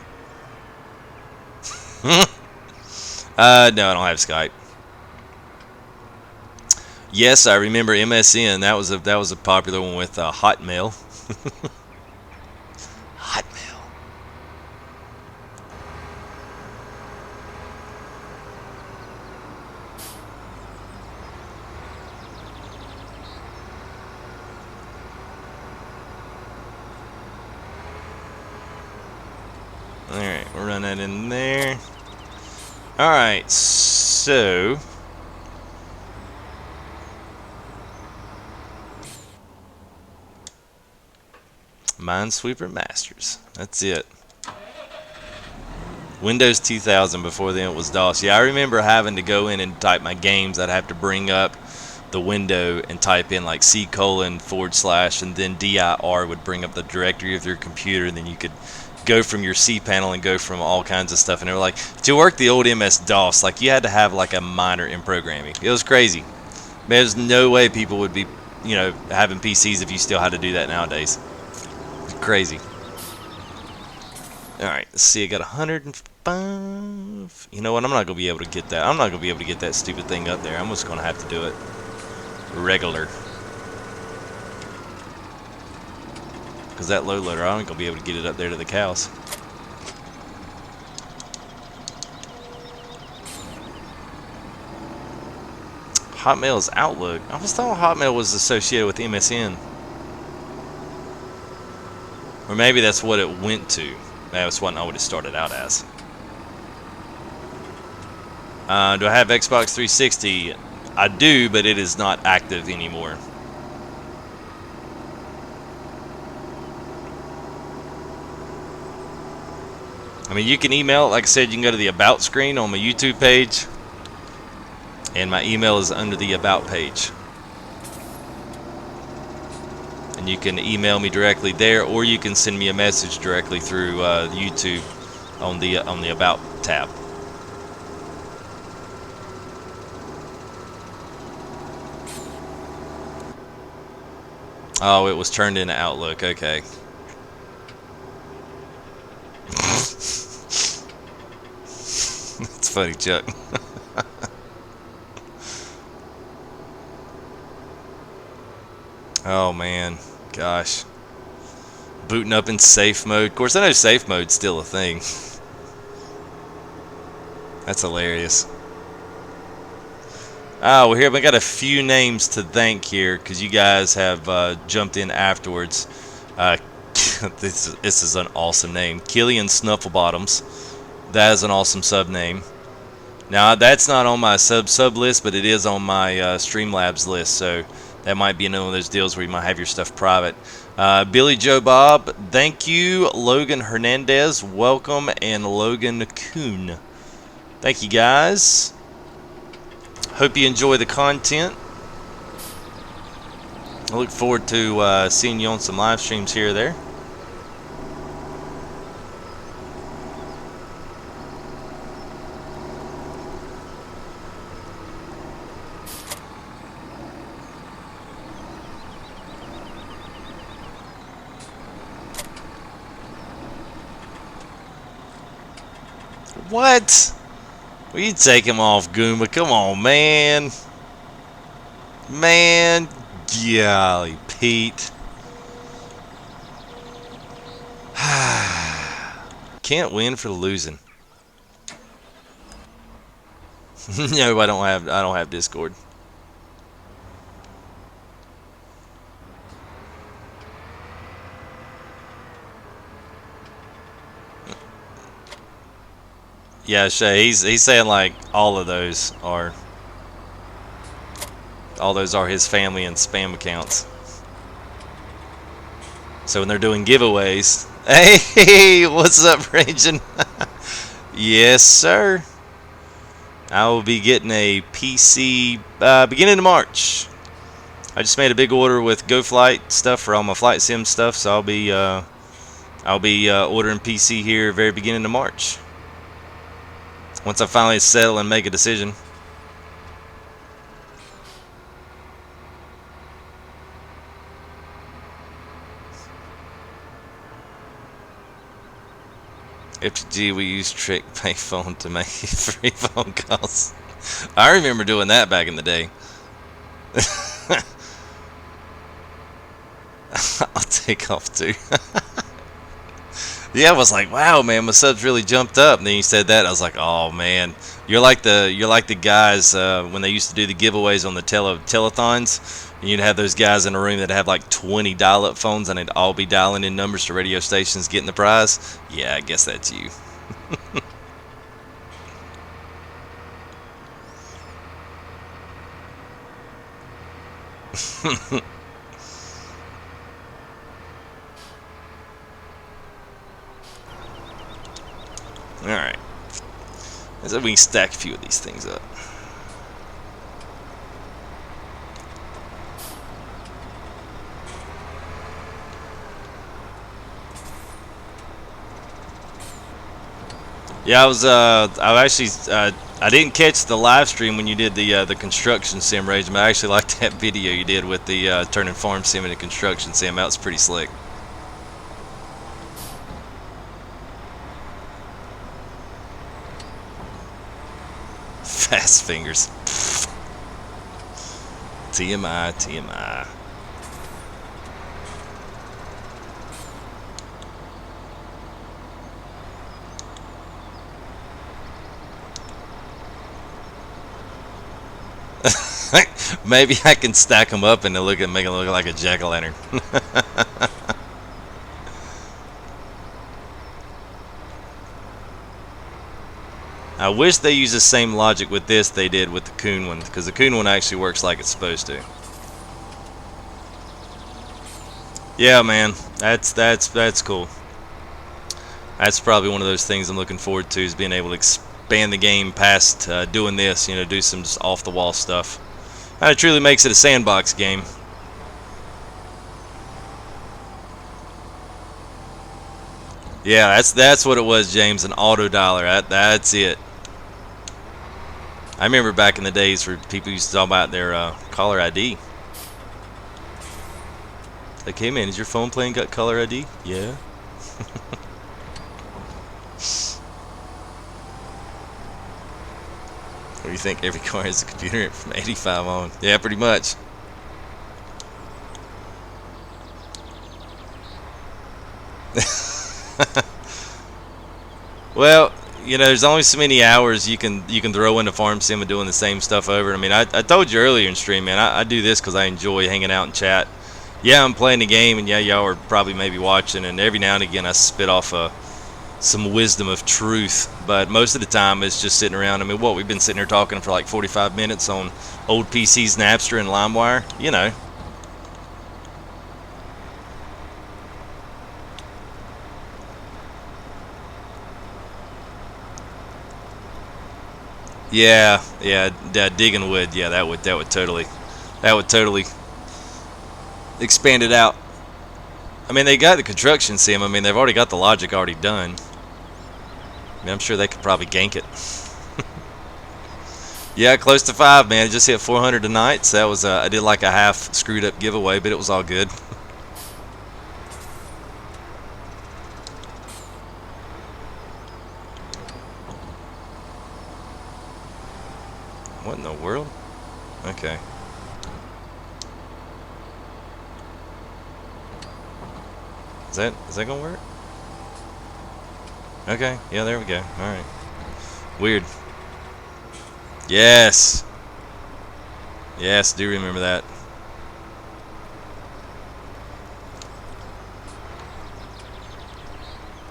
No, I don't have Skype. Yes, I remember MSN. That was a popular one with Hotmail. Hotmail. All right, we'll run that in there. All right, so Minesweeper Masters. That's it. Windows 2000. Before then it was DOS. Yeah, I remember having to go in and type my games. I'd have to bring up the window and type in like C:/ and then dir would bring up the directory of your computer, and then you could go from your C panel and go from all kinds of stuff. And they were like, to work the old MS-DOS, like you had to have like a minor in programming. It was crazy. There's no way people would be, having PCs if you still had to do that nowadays. It's crazy. Alright, let's see, I got 105. You know what, I'm not going to be able to get that. I'm not going to be able to get that stupid thing up there. I'm just going to have to do it regular. Because that low loader, I ain't going to be able to get it up there to the cows. Hotmail's Outlook. I always thought Hotmail was associated with MSN. Or maybe that's what it went to. That's what it started out as. Do I have Xbox 360? I do, but it is not active anymore. I mean, you can email, like I said, you can go to the About screen on my YouTube page, and my email is under the About page. And you can email me directly there, or you can send me a message directly through YouTube on the About tab. Oh, it was turned into Outlook. Okay. That's funny, Chuck. Oh man, gosh. Booting up in safe mode. Of course, I know safe mode's still a thing. That's hilarious. Oh, well, here we got a few names to thank here because you guys have jumped in afterwards. This is an awesome name, Killian Snufflebottoms. That is an awesome sub name. Now that's not on my sub list, but it is on my Streamlabs list, so that might be one of those deals where you might have your stuff private. Billy Joe Bob, thank you. Logan Hernandez, welcome, and Logan Kuhn. Thank you guys. Hope you enjoy the content. I look forward to seeing you on some live streams here or there. What? Will you take him off, Goomba? Come on, man. Man, golly, Pete. Can't win for losing. No, I don't have Discord. Yeah, Shay, he's saying like all those are his family and spam accounts. So when they're doing giveaways, hey, what's up, Raging? Yes, sir. I will be getting a PC beginning of March. I just made a big order with GoFlight stuff for all my flight sim stuff, so I'll be ordering PC here very beginning of March. Once I finally settle and make a decision. FTG, we use trick payphone to make free phone calls. I remember doing that back in the day. I'll take off too. Yeah, I was like, wow, man, my subs really jumped up. And then you said that, I was like, oh man, you're like the guys when they used to do the giveaways on the telethons. And you'd have those guys in a room that have like 20 dial-up phones, and they'd all be dialing in numbers to radio stations, getting the prize. Yeah, I guess that's you. Alright. So we can stack a few of these things up. Yeah, I actually, I didn't catch the live stream when you did the construction sim rage, but I actually liked that video you did with the turning farm sim into construction sim. That was pretty slick. Fast fingers. TMI, TMI. Maybe I can stack them up and make it look like a jack-o'-lantern. I wish they used the same logic with this they did with the Coon one, because the Coon one actually works like it's supposed to. Yeah, man, that's cool. That's probably one of those things I'm looking forward to, is being able to expand the game past doing this. You know, do some just off-the-wall stuff. And it truly makes it a sandbox game. Yeah, that's what it was, James. An auto dialer. That's it. I remember back in the days where people used to talk about their caller ID. Like, hey man, is your phone plan got caller ID? Yeah. What do you think? Every car has a computer from 85 on. Yeah, pretty much. Well, you know, there's only so many hours you can throw into farm sim and doing the same stuff over. I mean, I told you earlier in stream, man, I do this because I enjoy hanging out and chat. Yeah, I'm playing the game, and yeah, y'all are probably maybe watching, and every now and again I spit off some wisdom of truth, but most of the time it's just sitting around. I mean, we've been sitting here talking for like 45 minutes on old PCs, Napster, and LimeWire, you know. Yeah, digging wood. Yeah, that would totally expand it out. I mean, they got the construction sim. I mean, they've already got the logic already done. I mean, I'm sure they could probably gank it. Yeah, close to 5, man. I just hit 400 tonight, so that was I did like a half screwed up giveaway, but it was all good. What in the world? Okay. Is that gonna work? Okay, yeah, there we go. Alright. Weird. Yes! Yes, do remember that.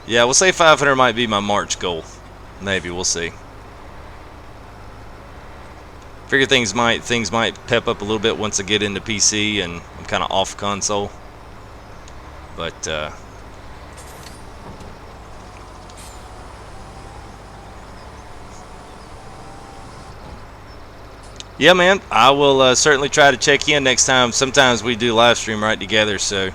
Yeah, we'll say 500 might be my March goal. Maybe, we'll see. Figure things might pep up a little bit once I get into PC and I'm kind of off console. But yeah, man, I will certainly try to check in next time. Sometimes we do live stream right together, so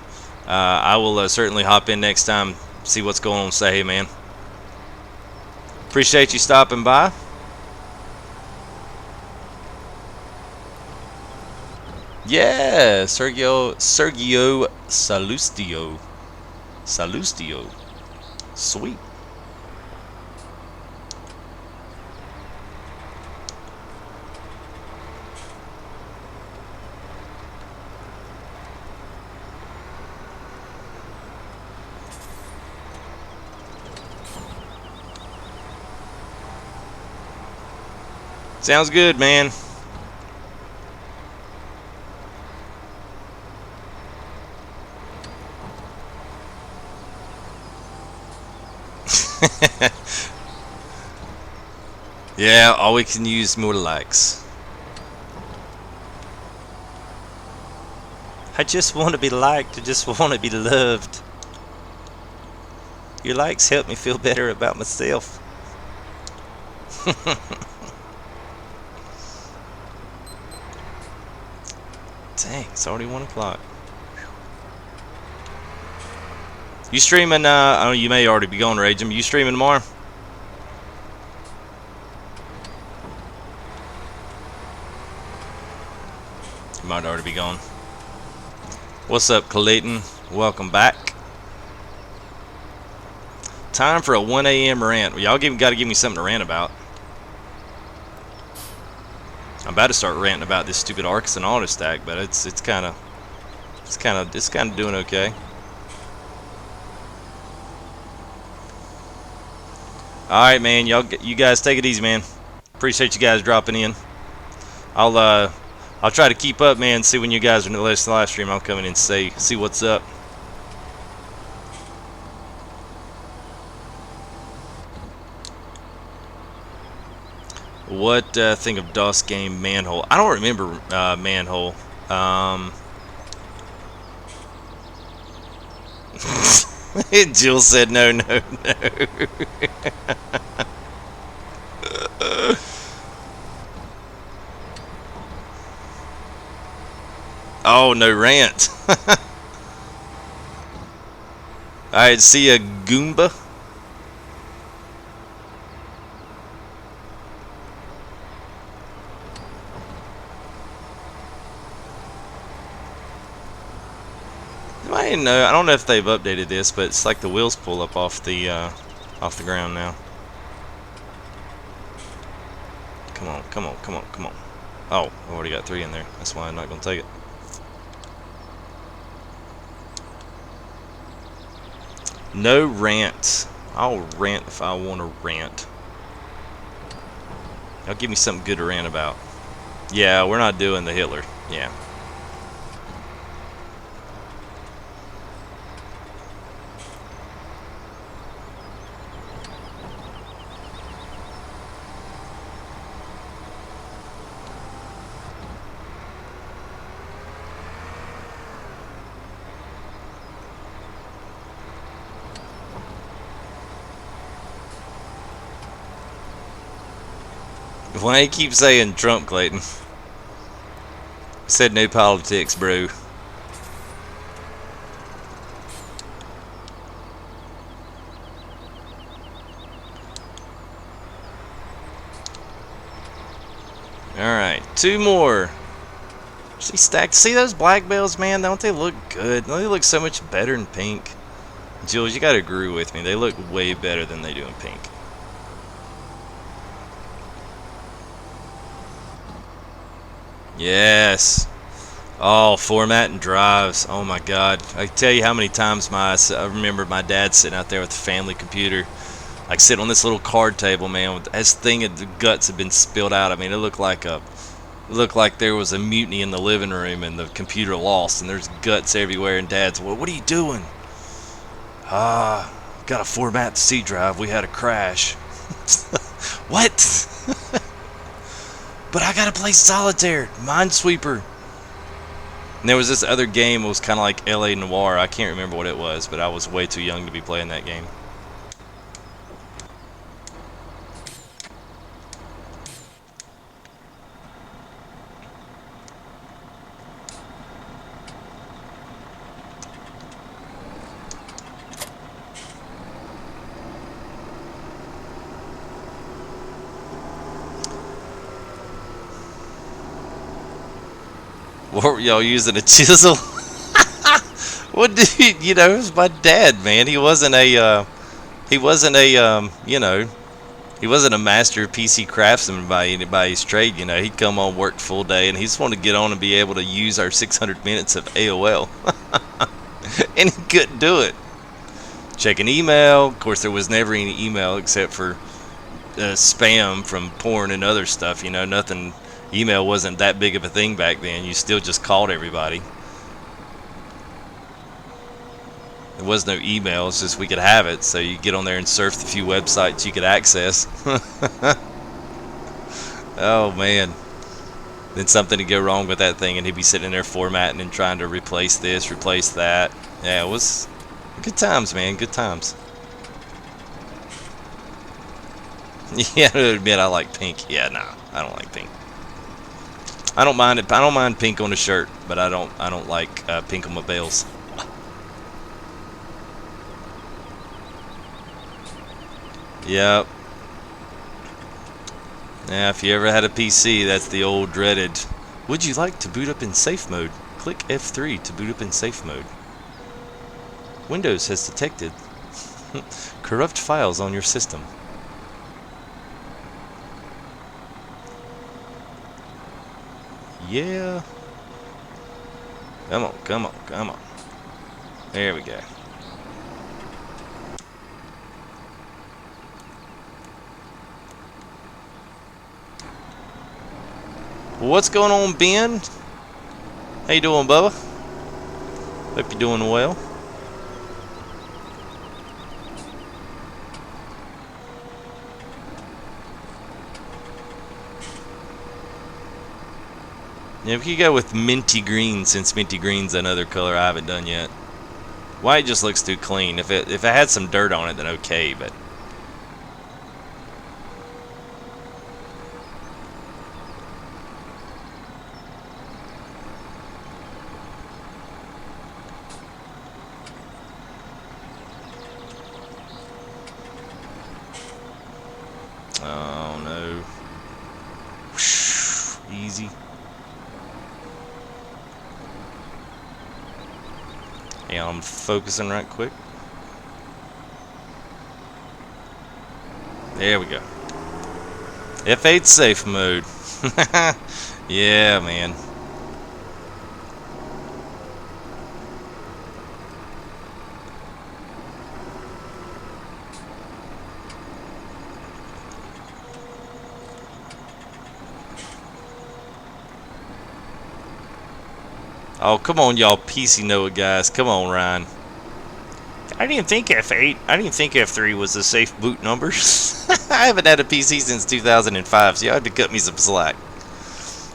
I will certainly hop in next time, see what's going on, say hey, man. Appreciate you stopping by. Yeah, Sergio Salustio. Sweet. Sounds good, man. Yeah, all we can use more likes. I just want to be liked. I just want to be loved. Your likes help me feel better about myself. Dang, it's already 1 o'clock. You streaming, oh, you may already be going, Ragem. You streaming tomorrow? You might already be gone. What's up, Clayton? Welcome back. Time for a 1 a.m. rant. Well, y'all got to give me something to rant about. I'm about to start ranting about this stupid Arcs and auto stack, but it's kind of doing okay. All right, man. You guys take it easy, man. Appreciate you guys dropping in. I'll try to keep up, man. See when you guys are in the latest live stream. I'll come in and see what's up. What think of DOS game Manhole? I don't remember Manhole. Jill said no, no, no. Oh, no rant. Alright, see ya, Goomba. I didn't know. I don't know if they've updated this, but it's like the wheels pull up off the ground now. Come on, come on, come on, come on. Oh, I already got 3 in there. That's why I'm not gonna take it. No rant. I'll rant if I want to rant. Y'all give me something good to rant about. Yeah, we're not doing the Hitler. Yeah. Why you keep saying Trump, Clayton? Said no politics, bro. Alright, 2 more. See stacked. See those black bells, man? Don't they look good? Don't they look so much better in pink? Jules, you gotta agree with me. They look way better than they do in pink. Yes. Oh, formatting drives. Oh my God. I tell you how many times I remember my dad sitting out there with the family computer, like sitting on this little card table, man. With this thing of the guts had been spilled out. I mean, it looked like there was a mutiny in the living room and the computer lost, and there's guts everywhere. And Dad's, well, what are you doing? Got to format the C drive. We had a crash. What? But I gotta play solitaire, Minesweeper. And there was this other game. It was kind of like LA Noire. I can't remember what it was, but I was way too young to be playing that game. What were y'all using, a chisel? What did you know? It was my dad, man. He wasn't a you know, he wasn't a master PC craftsman by anybody's trade. You know, he'd come on, work full day, and he just wanted to get on and be able to use our 600 minutes of AOL, and he couldn't do it. Checking email. Of course, there was never any email except for spam from porn and other stuff. You know, nothing. Email wasn't that big of a thing back then. You still just called everybody. There was no email. It's just we could have it. So you get on there and surf the few websites you could access. Oh man. Then something would go wrong with that thing, and he'd be sitting there formatting and trying to replace this, replace that. Yeah, it was good times, man. Good times. Yeah, I admit I like pink. Yeah, nah, I don't like pink. I don't mind it. I don't mind pink on a shirt, but I don't like pink on my bells. Yep. Yeah, if you ever had a PC, that's the old dreaded. Would you like to boot up in safe mode? Click F3 to boot up in safe mode. Windows has detected corrupt files on your system. Yeah. Come on, come on, come on. There we go. Well, what's going on, Ben? How you doing, Bubba? Hope you're doing well. Yeah, we could go with minty green, since minty green's another color I haven't done yet. White just looks too clean. If it had some dirt on it, then okay, but oh no. Easy. Yeah, I'm focusing right quick. There we go. F8 safe mode. Yeah, man. Oh, come on, y'all PC Noah guys. Come on, Ryan. I didn't think F8. I didn't think F3 was a safe boot number. I haven't had a PC since 2005, so y'all had to cut me some slack.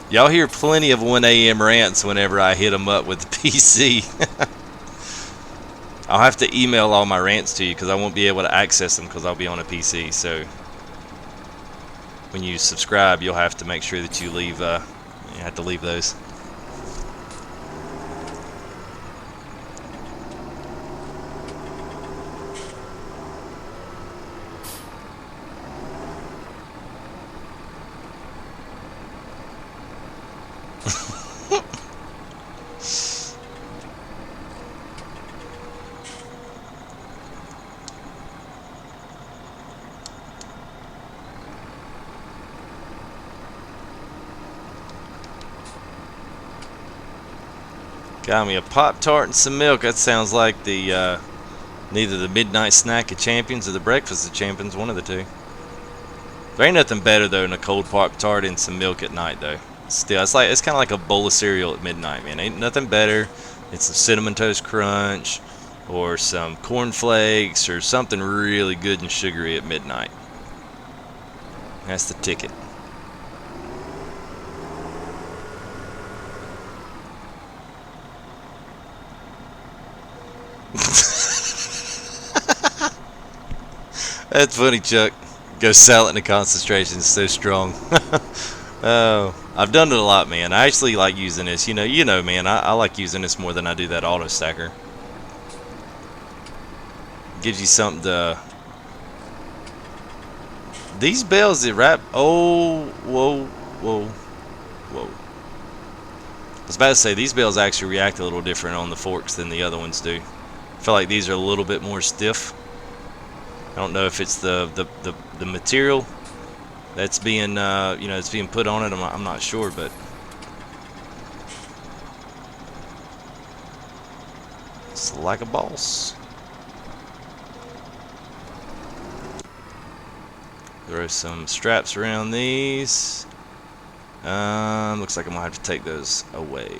Y'all hear plenty of 1 a.m. rants whenever I hit them up with the PC. I'll have to email all my rants to you because I won't be able to access them because I'll be on a PC. So when you subscribe, you'll have to make sure that you leave. You have to leave those. Got me a Pop-Tart and some milk. That sounds like the neither the midnight snack of champions or the breakfast of champions, one of the two. There ain't nothing better though than a cold Pop-Tart and some milk at night though. Still, it's kind of like a bowl of cereal at midnight, man. Ain't nothing better. It's some Cinnamon Toast Crunch or some Corn Flakes or something really good and sugary at midnight. That's the ticket. That's funny, Chuck. Go silent in the concentration. It's so strong. Oh, I've done it a lot, man. I actually like using this. You know, man. I like using this more than I do that auto stacker. Gives you something to. These bells that wrap. Oh, whoa, whoa, whoa. I was about to say these bells actually react a little different on the forks than the other ones do. I feel like these are a little bit more stiff. I don't know if it's the material that's being it's being put on it. I'm not sure, but it's like a boss. Throw some straps around these. Looks like I'm gonna have to take those away.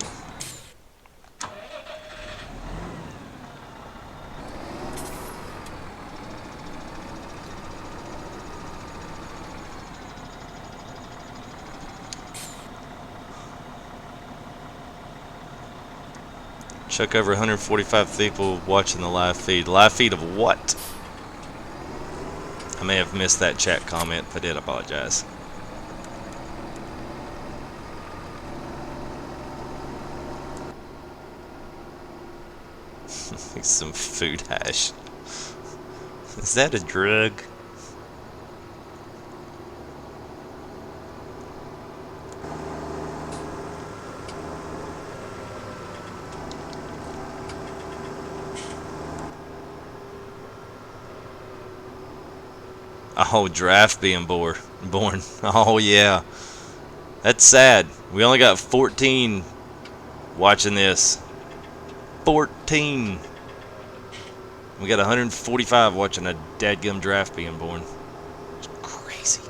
Chuck over 145 people watching the live feed. Live feed of what? I may have missed that chat comment. If I did, I apologize. Some food hash. Is that a drug? Oh, draft being born. Oh, yeah. That's sad. We only got 14 watching this. 14. We got 145 watching a dadgum draft being born. It's crazy.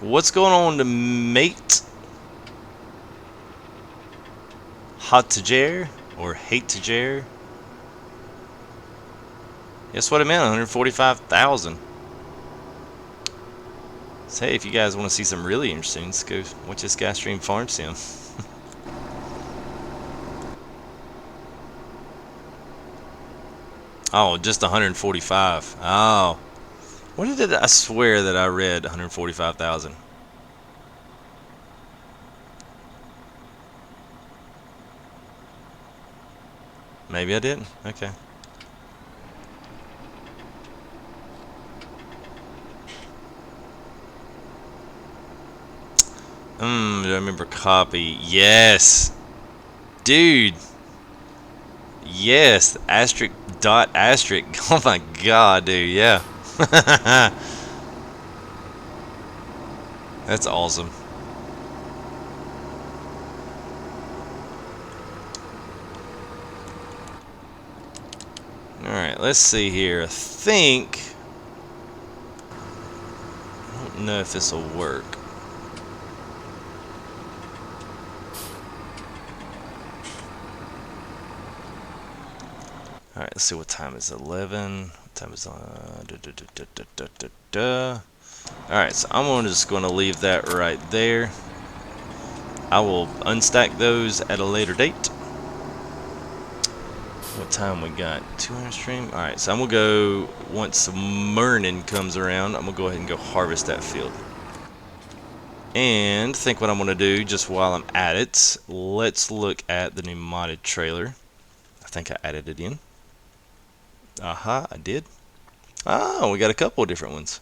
What's going on to mate? Hot to jar or hate to jar? That's what I meant, 145,000. So hey, if you guys want to see some really interesting, let's go watch this guy stream Farm Sim. Oh, just 145. Oh. What did I swear that I read 145,000? Maybe I didn't. Okay. Do I remember copy? Yes. Dude. Yes. Asterisk dot asterisk. Oh my god, dude. Yeah. That's awesome. Alright, let's see here. I think... I don't know if this will work. Alright, let's see what time is 11. What time is Alright, so I'm just going to leave that right there. I will unstack those at a later date. What time we got? 200 stream? Alright, so I'm going to go, once morning comes around, I'm going to go ahead and go harvest that field. And I think what I'm going to do, just while I'm at it, let's look at the new modded trailer. I think I added it in. Aha, I did. Oh, we got a couple of different ones.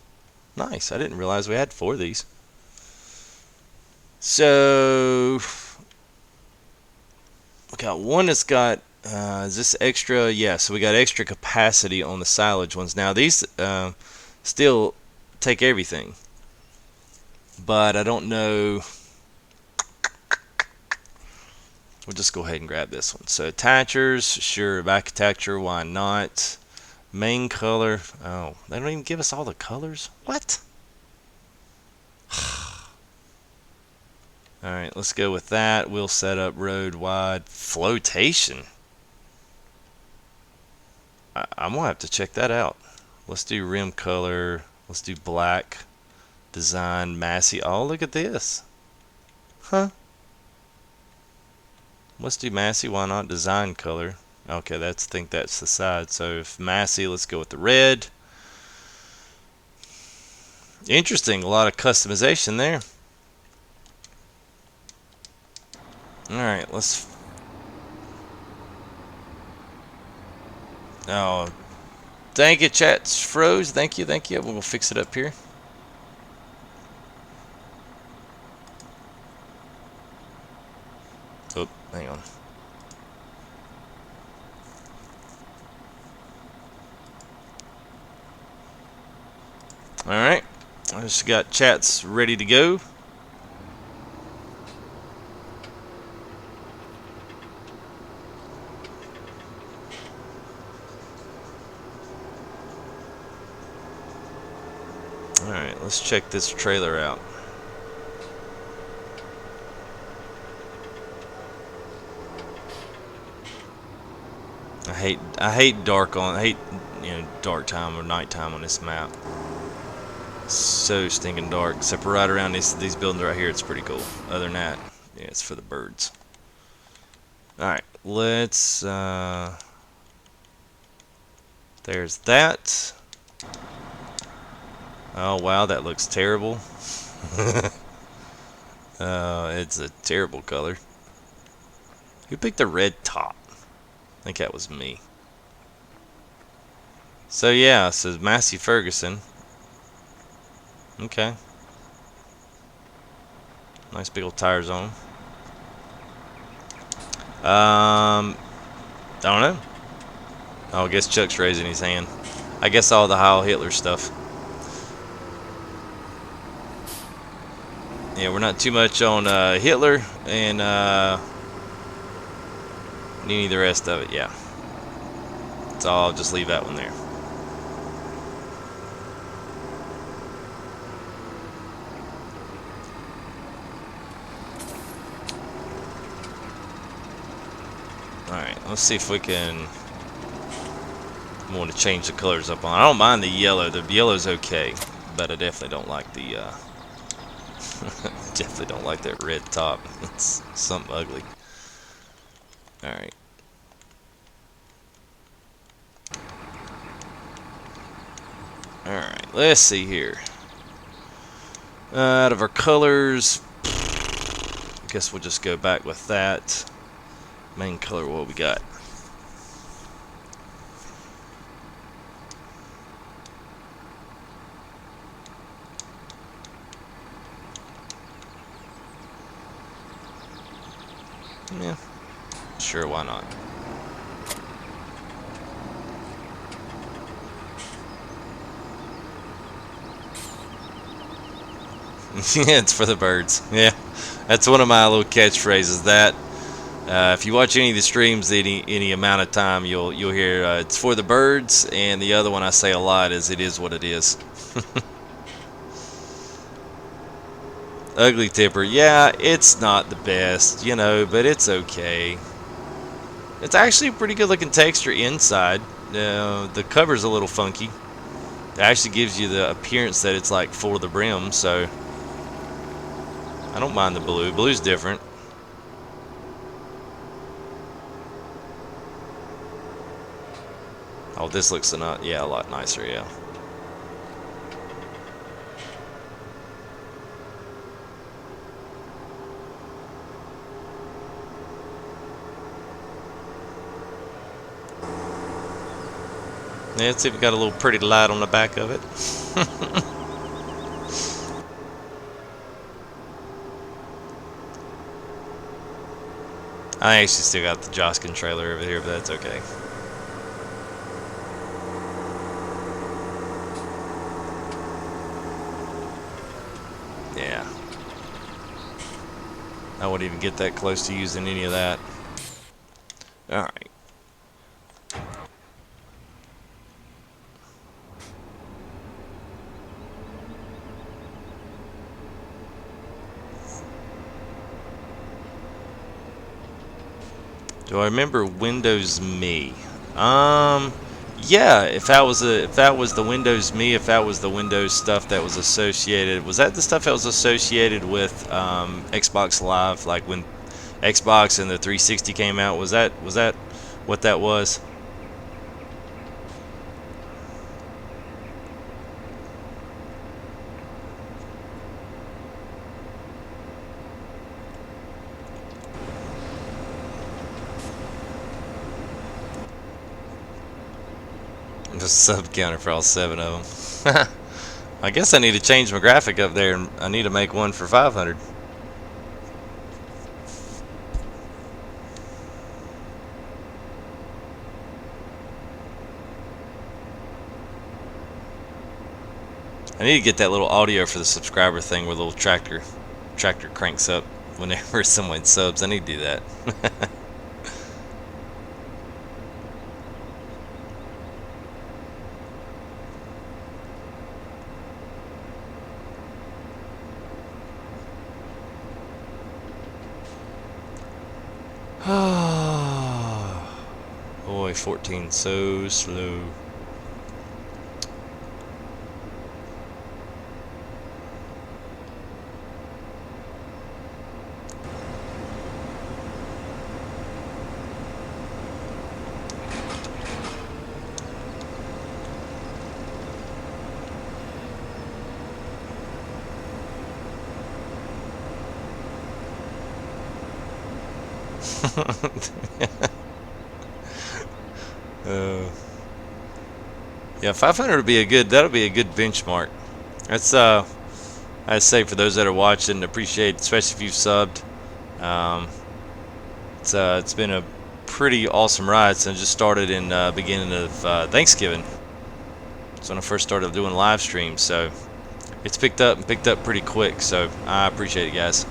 Nice, I didn't realize we had 4 of these. So, we got one that's got, is this extra? Yeah, so we got extra capacity on the silage ones. Now, these still take everything. But I don't know. We'll just go ahead and grab this one. So, attachers, sure, back attacher, why not? Main color. Oh, they don't even give us all the colors? What? Alright, let's go with that. We'll set up road wide flotation. I'm going to have to check that out. Let's do rim color. Let's do black. Design, massy. Oh, look at this. Huh? Let's do massy. Why not? Design color. Okay, I think that's the side. So if massy, let's go with the red. Interesting. A lot of customization there. Alright, let's... Oh, thank you, chat's froze. Thank you, thank you. We'll fix it up here. Oh, hang on. Alright, I just got chats ready to go. Alright, let's check this trailer out. I hate dark time or nighttime on this map. It's so stinking dark. Except for right around these buildings right here, it's pretty cool. Other than that, yeah, it's for the birds. Alright, let's there's that. Oh wow, that looks terrible. It's a terrible color. Who picked the red top? I think that was me. So yeah, so Massey Ferguson. Okay. Nice big old tires on him. I don't know. Oh, I guess Chuck's raising his hand. I guess all the Heil Hitler stuff. Yeah, we're not too much on Hitler and any of the rest of it. Yeah. So I'll just leave that one there. Alright, let's see if we can... I want to change the colors up on. I don't mind the yellow. The yellow's okay, but I definitely don't like the definitely don't like that red top. It's something ugly. Alright. Alright, let's see here. Out of our colors, I guess we'll just go back with that. Main color, what we got? Yeah, sure, why not? Yeah, it's for the birds. Yeah, that's one of my little catchphrases. That if you watch any of the streams any amount of time, you'll hear it's for the birds, and the other one I say a lot is it is what it is. Ugly tipper, yeah, it's not the best, you know, but it's okay. It's actually a pretty good looking texture inside. The cover's a little funky. It actually gives you the appearance that it's like full to the brim, so I don't mind the blue. Blue's different. Oh, this looks a lot nicer, yeah. Yeah, it's even got a little pretty light on the back of it. I actually still got the Joskin trailer over here, but that's okay. Yeah. I wouldn't even get that close to using any of that. Alright. Do I remember Windows Me? Yeah. If that was the Windows Me, if that was the Windows stuff that was associated, was that the stuff that was associated with Xbox Live, like when Xbox and the 360 came out? Was that what that was? The sub counter for all 7 of them. I guess I need to change my graphic up there, and I need to make one for 500. I need to get that little audio for the subscriber thing where the little tractor cranks up whenever someone subs. I need to do that. Boy, 14 so slow. Yeah, 500 would be a good. That'll be a good benchmark. That's I'd say for those that are watching, appreciate, especially if you've subbed. Um, it's been a pretty awesome ride since I just started in beginning of Thanksgiving. That's when I first started doing live streams. So it's picked up pretty quick. So I appreciate it, guys.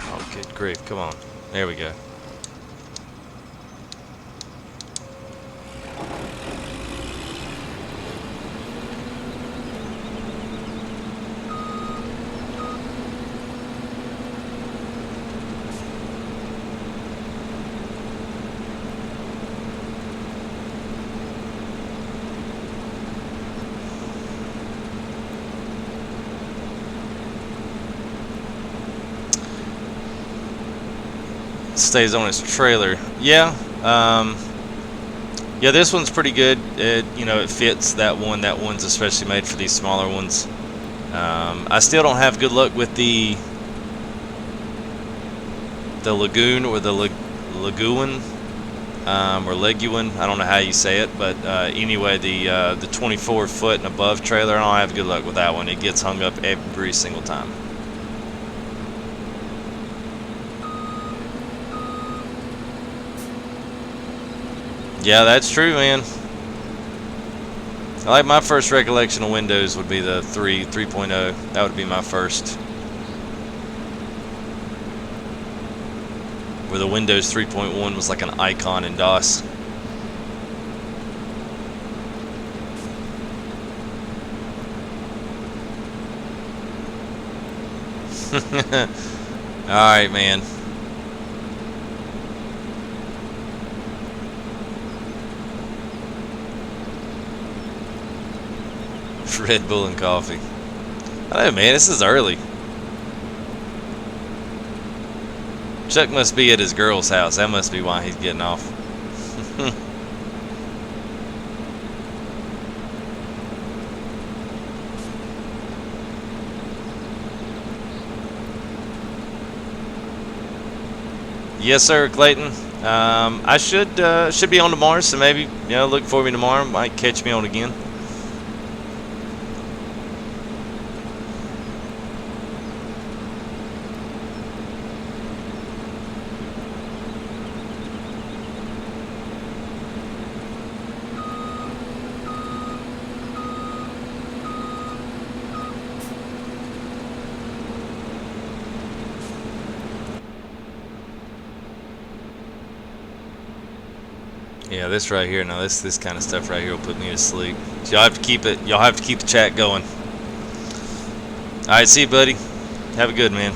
Oh, good grief. Come on. There we go. Stays on its trailer. Yeah, yeah, this one's pretty good. It fits that one. That one's especially made for these smaller ones. I still don't have good luck with the Lagoon or the Lagoon or Leguin. I don't know how you say it, but anyway, the 24 foot and above trailer, I don't have good luck with that one. It gets hung up every single time. Yeah, that's true, man. I like my first recollection of Windows would be the 3.0. That would be my first. Where the Windows 3.1 was like an icon in DOS. Alright, man. Red Bull and coffee. I don't know, man, this is early. Chuck must be at his girl's house. That must be why he's getting off. Yes, sir, Clayton. I should be on tomorrow, so maybe look for me tomorrow. Might catch me on again. Yeah, this right here. Now this kind of stuff right here will put me to sleep. So y'all have to keep it. Y'all have to keep the chat going. All right, see you, buddy. Have a good man.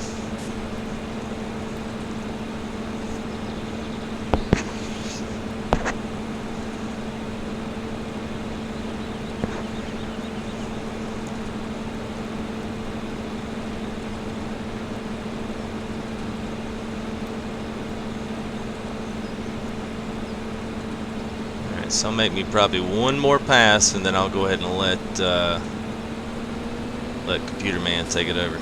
So I'll make me probably one more pass, and then I'll go ahead and let Computer Man take it over.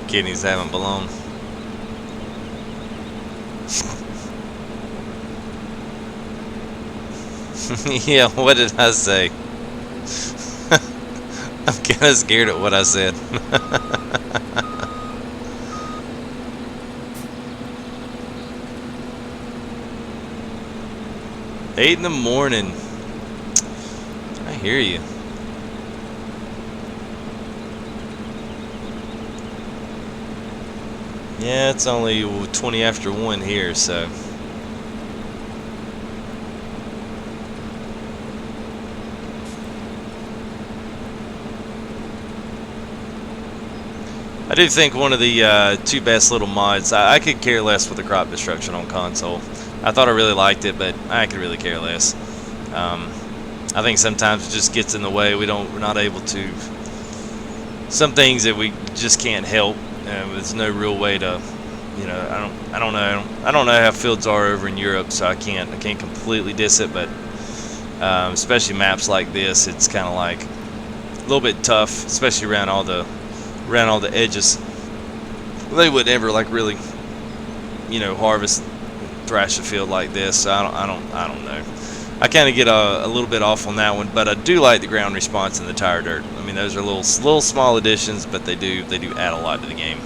Kidneys haven't belonged. Yeah, what did I say? I'm kind of scared at what I said. 8 in the morning. I hear you. Yeah, it's only 20 after 1 here, so. I do think one of the two best little mods, I could care less with the crop destruction on console. I thought I really liked it, but I could really care less. I think sometimes it just gets in the way. We're not able to. Some things that we just can't help. There's no real way to, you know. I don't know how fields are over in Europe, so I can't completely diss it. But especially maps like this, it's kind of like a little bit tough, especially around all the edges. They would never like really, you know, harvest, thrash a field like this. So I don't know. I kind of get a little bit off on that one, but I do like the ground response and the tire dirt. I mean, those are little small additions, but they do add a lot to the game.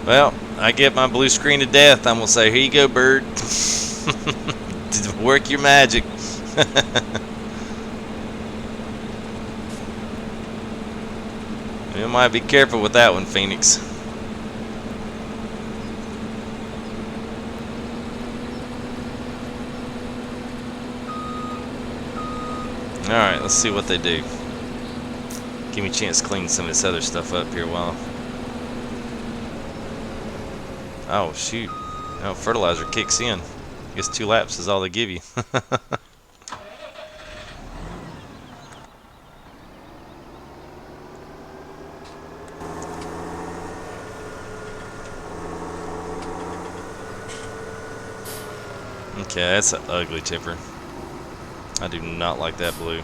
Well, I get my blue screen of death. I'm going to say, here you go, bird. Work your magic. You might be careful with that one, Phoenix. Alright, let's see what they do. Give me a chance to clean some of this other stuff up here while... Oh, shoot. No, fertilizer kicks in. I guess 2 laps is all they give you. Okay, that's an ugly tipper. I do not like that blue.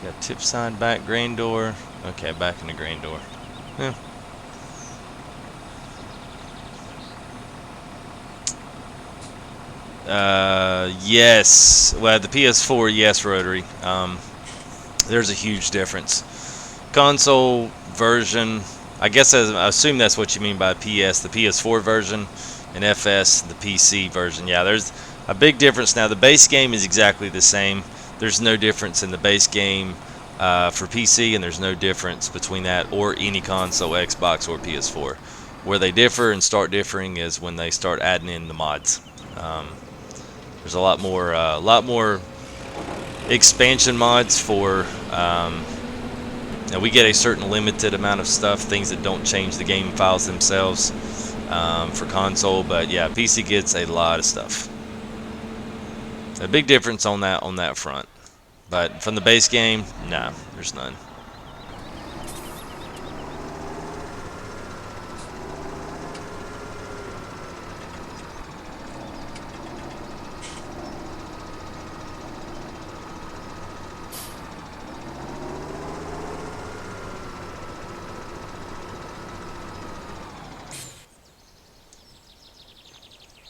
Got tip side back, grain door. Okay, back in the grain door. Yeah. Yes. Well, the PS4, yes, rotary. There's a huge difference. Console version, I guess I assume that's what you mean by PS. The PS4 version, and FS, the PC version. Yeah, there's a big difference. Now, the base game is exactly the same. There's no difference in the base game for PC, and there's no difference between that or any console, Xbox or PS4. Where they differ and start differing is when they start adding in the mods. There's a lot more expansion mods for. Now we get a certain limited amount of stuff, things that don't change the game files themselves for console, but yeah, PC gets a lot of stuff. A big difference on that front, but from the base game, nah, there's none.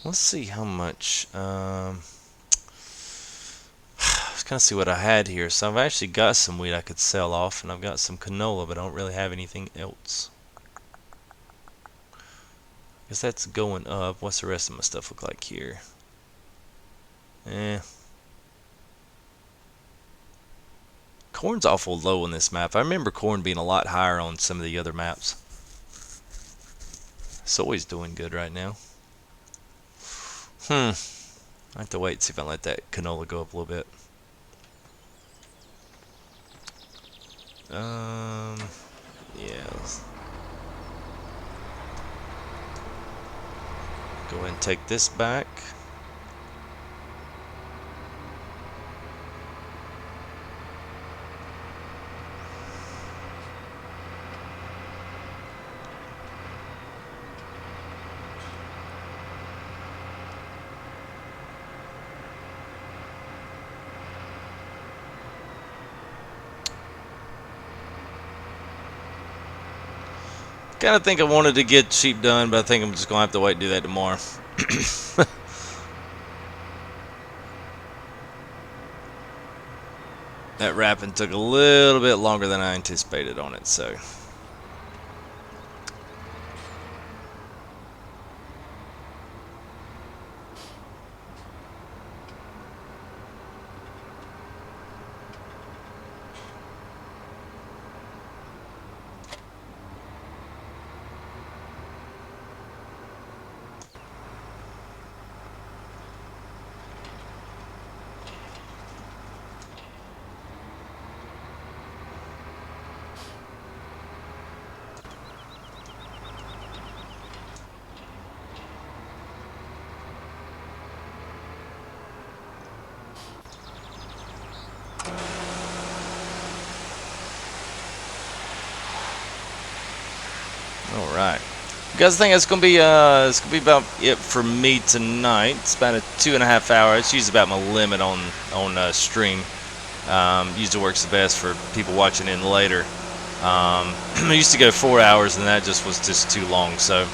let's see how much. Let's kind of see what I had here. So I've actually got some wheat I could sell off, and I've got some canola, but I don't really have anything else. Guess that's going up. What's the rest of my stuff look like here? Corn's awful low on this map. I remember corn being a lot higher on some of the other maps. Soy's doing good right now. I have to wait and see if I let that canola go up a little bit. Yeah. Let's go ahead and take this back. Kind of think I wanted to get sheep done, but I think I'm just going to have to wait and do that tomorrow. That wrapping took a little bit longer than I anticipated on it, so. All right, you guys think it's gonna be about it for me tonight. It's about a 2.5 hour. It's usually about my limit on stream. Usually works the best for people watching in later. I used to go 4 hours, and that just was too long. So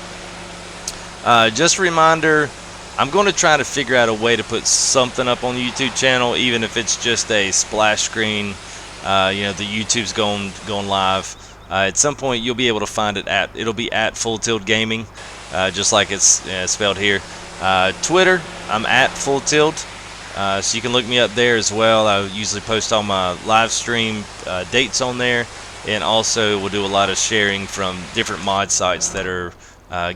just a reminder, I'm going to try to figure out a way to put something up on the YouTube channel, even if it's just a splash screen. The YouTube's going live. At some point, you'll be able to find it it'll be at Full Tilt Gaming, just like it's spelled here. Twitter, I'm at Full Tilt, so you can look me up there as well. I usually post all my live stream dates on there, and also we'll do a lot of sharing from different mod sites that are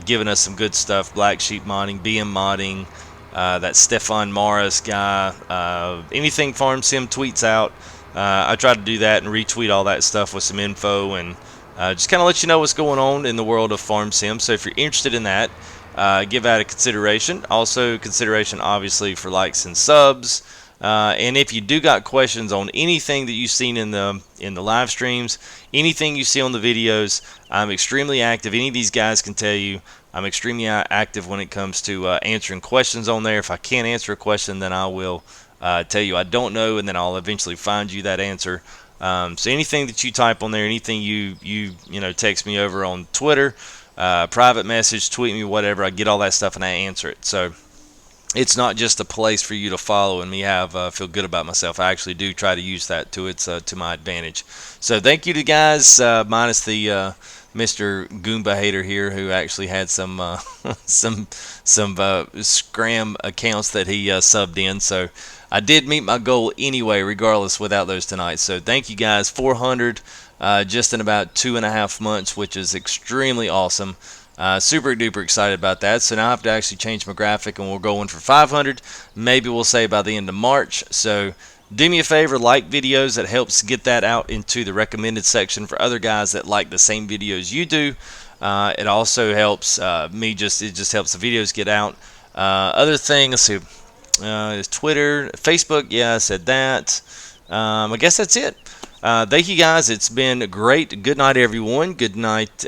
giving us some good stuff. Black Sheep Modding, BM Modding, that Stefan Morris guy, anything Farm Sim tweets out. I try to do that and retweet all that stuff with some info and just kind of let you know what's going on in the world of Farm Sim. So if you're interested in that, give that a consideration. Also consideration obviously for likes and subs. And if you do got questions on anything that you've seen in the live streams, anything you see on the videos, I'm extremely active. Any of these guys can tell you I'm extremely active when it comes to answering questions on there. If I can't answer a question, then I will tell you I don't know, and then I'll eventually find you that answer. So anything that you type on there, anything you text me over on Twitter, private message, tweet me, whatever, I get all that stuff and I answer it. So it's not just a place for you to follow and me feel good about myself. I actually do try to use that to my advantage. So thank you to guys, minus the Mr. Goomba hater here, who actually had some scram accounts that he subbed in. So I did meet my goal anyway, regardless, without those tonight. So thank you guys. 400 just in about 2.5 months, which is extremely awesome. Super duper excited about that. So now I have to actually change my graphic, and we'll go in for 500. Maybe we'll say by the end of March. So do me a favor, like videos. That helps get that out into the recommended section for other guys that like the same videos you do. It also helps me. It just helps the videos get out. Other thing, let's see, is Twitter, Facebook. Yeah, I said that. I guess that's it. Thank you guys. It's been great. Good night, everyone. Good night,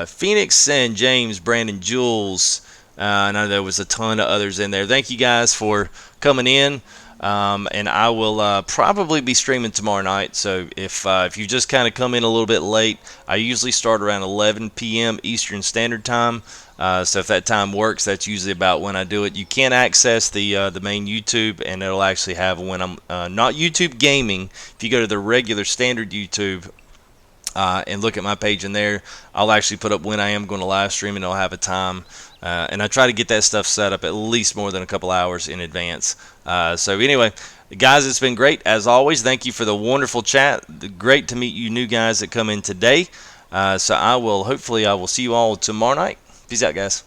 Phoenix and James, Brandon, Jules. I know there was a ton of others in there. Thank you guys for coming in. And I will probably be streaming tomorrow night. So if you just kind of come in a little bit late, I usually start around 11 p.m. Eastern Standard Time. So if that time works, that's usually about when I do it. You can access the main YouTube, and it'll actually have when I'm not YouTube gaming. If you go to the regular standard YouTube, and look at my page in there, I'll actually put up when I am going to live stream, and I'll have a time. And I try to get that stuff set up at least more than a couple hours in advance. So anyway, guys, it's been great as always. Thank you for the wonderful chat. Great to meet you new guys that come in today. So hopefully I will see you all tomorrow night. Peace out, guys.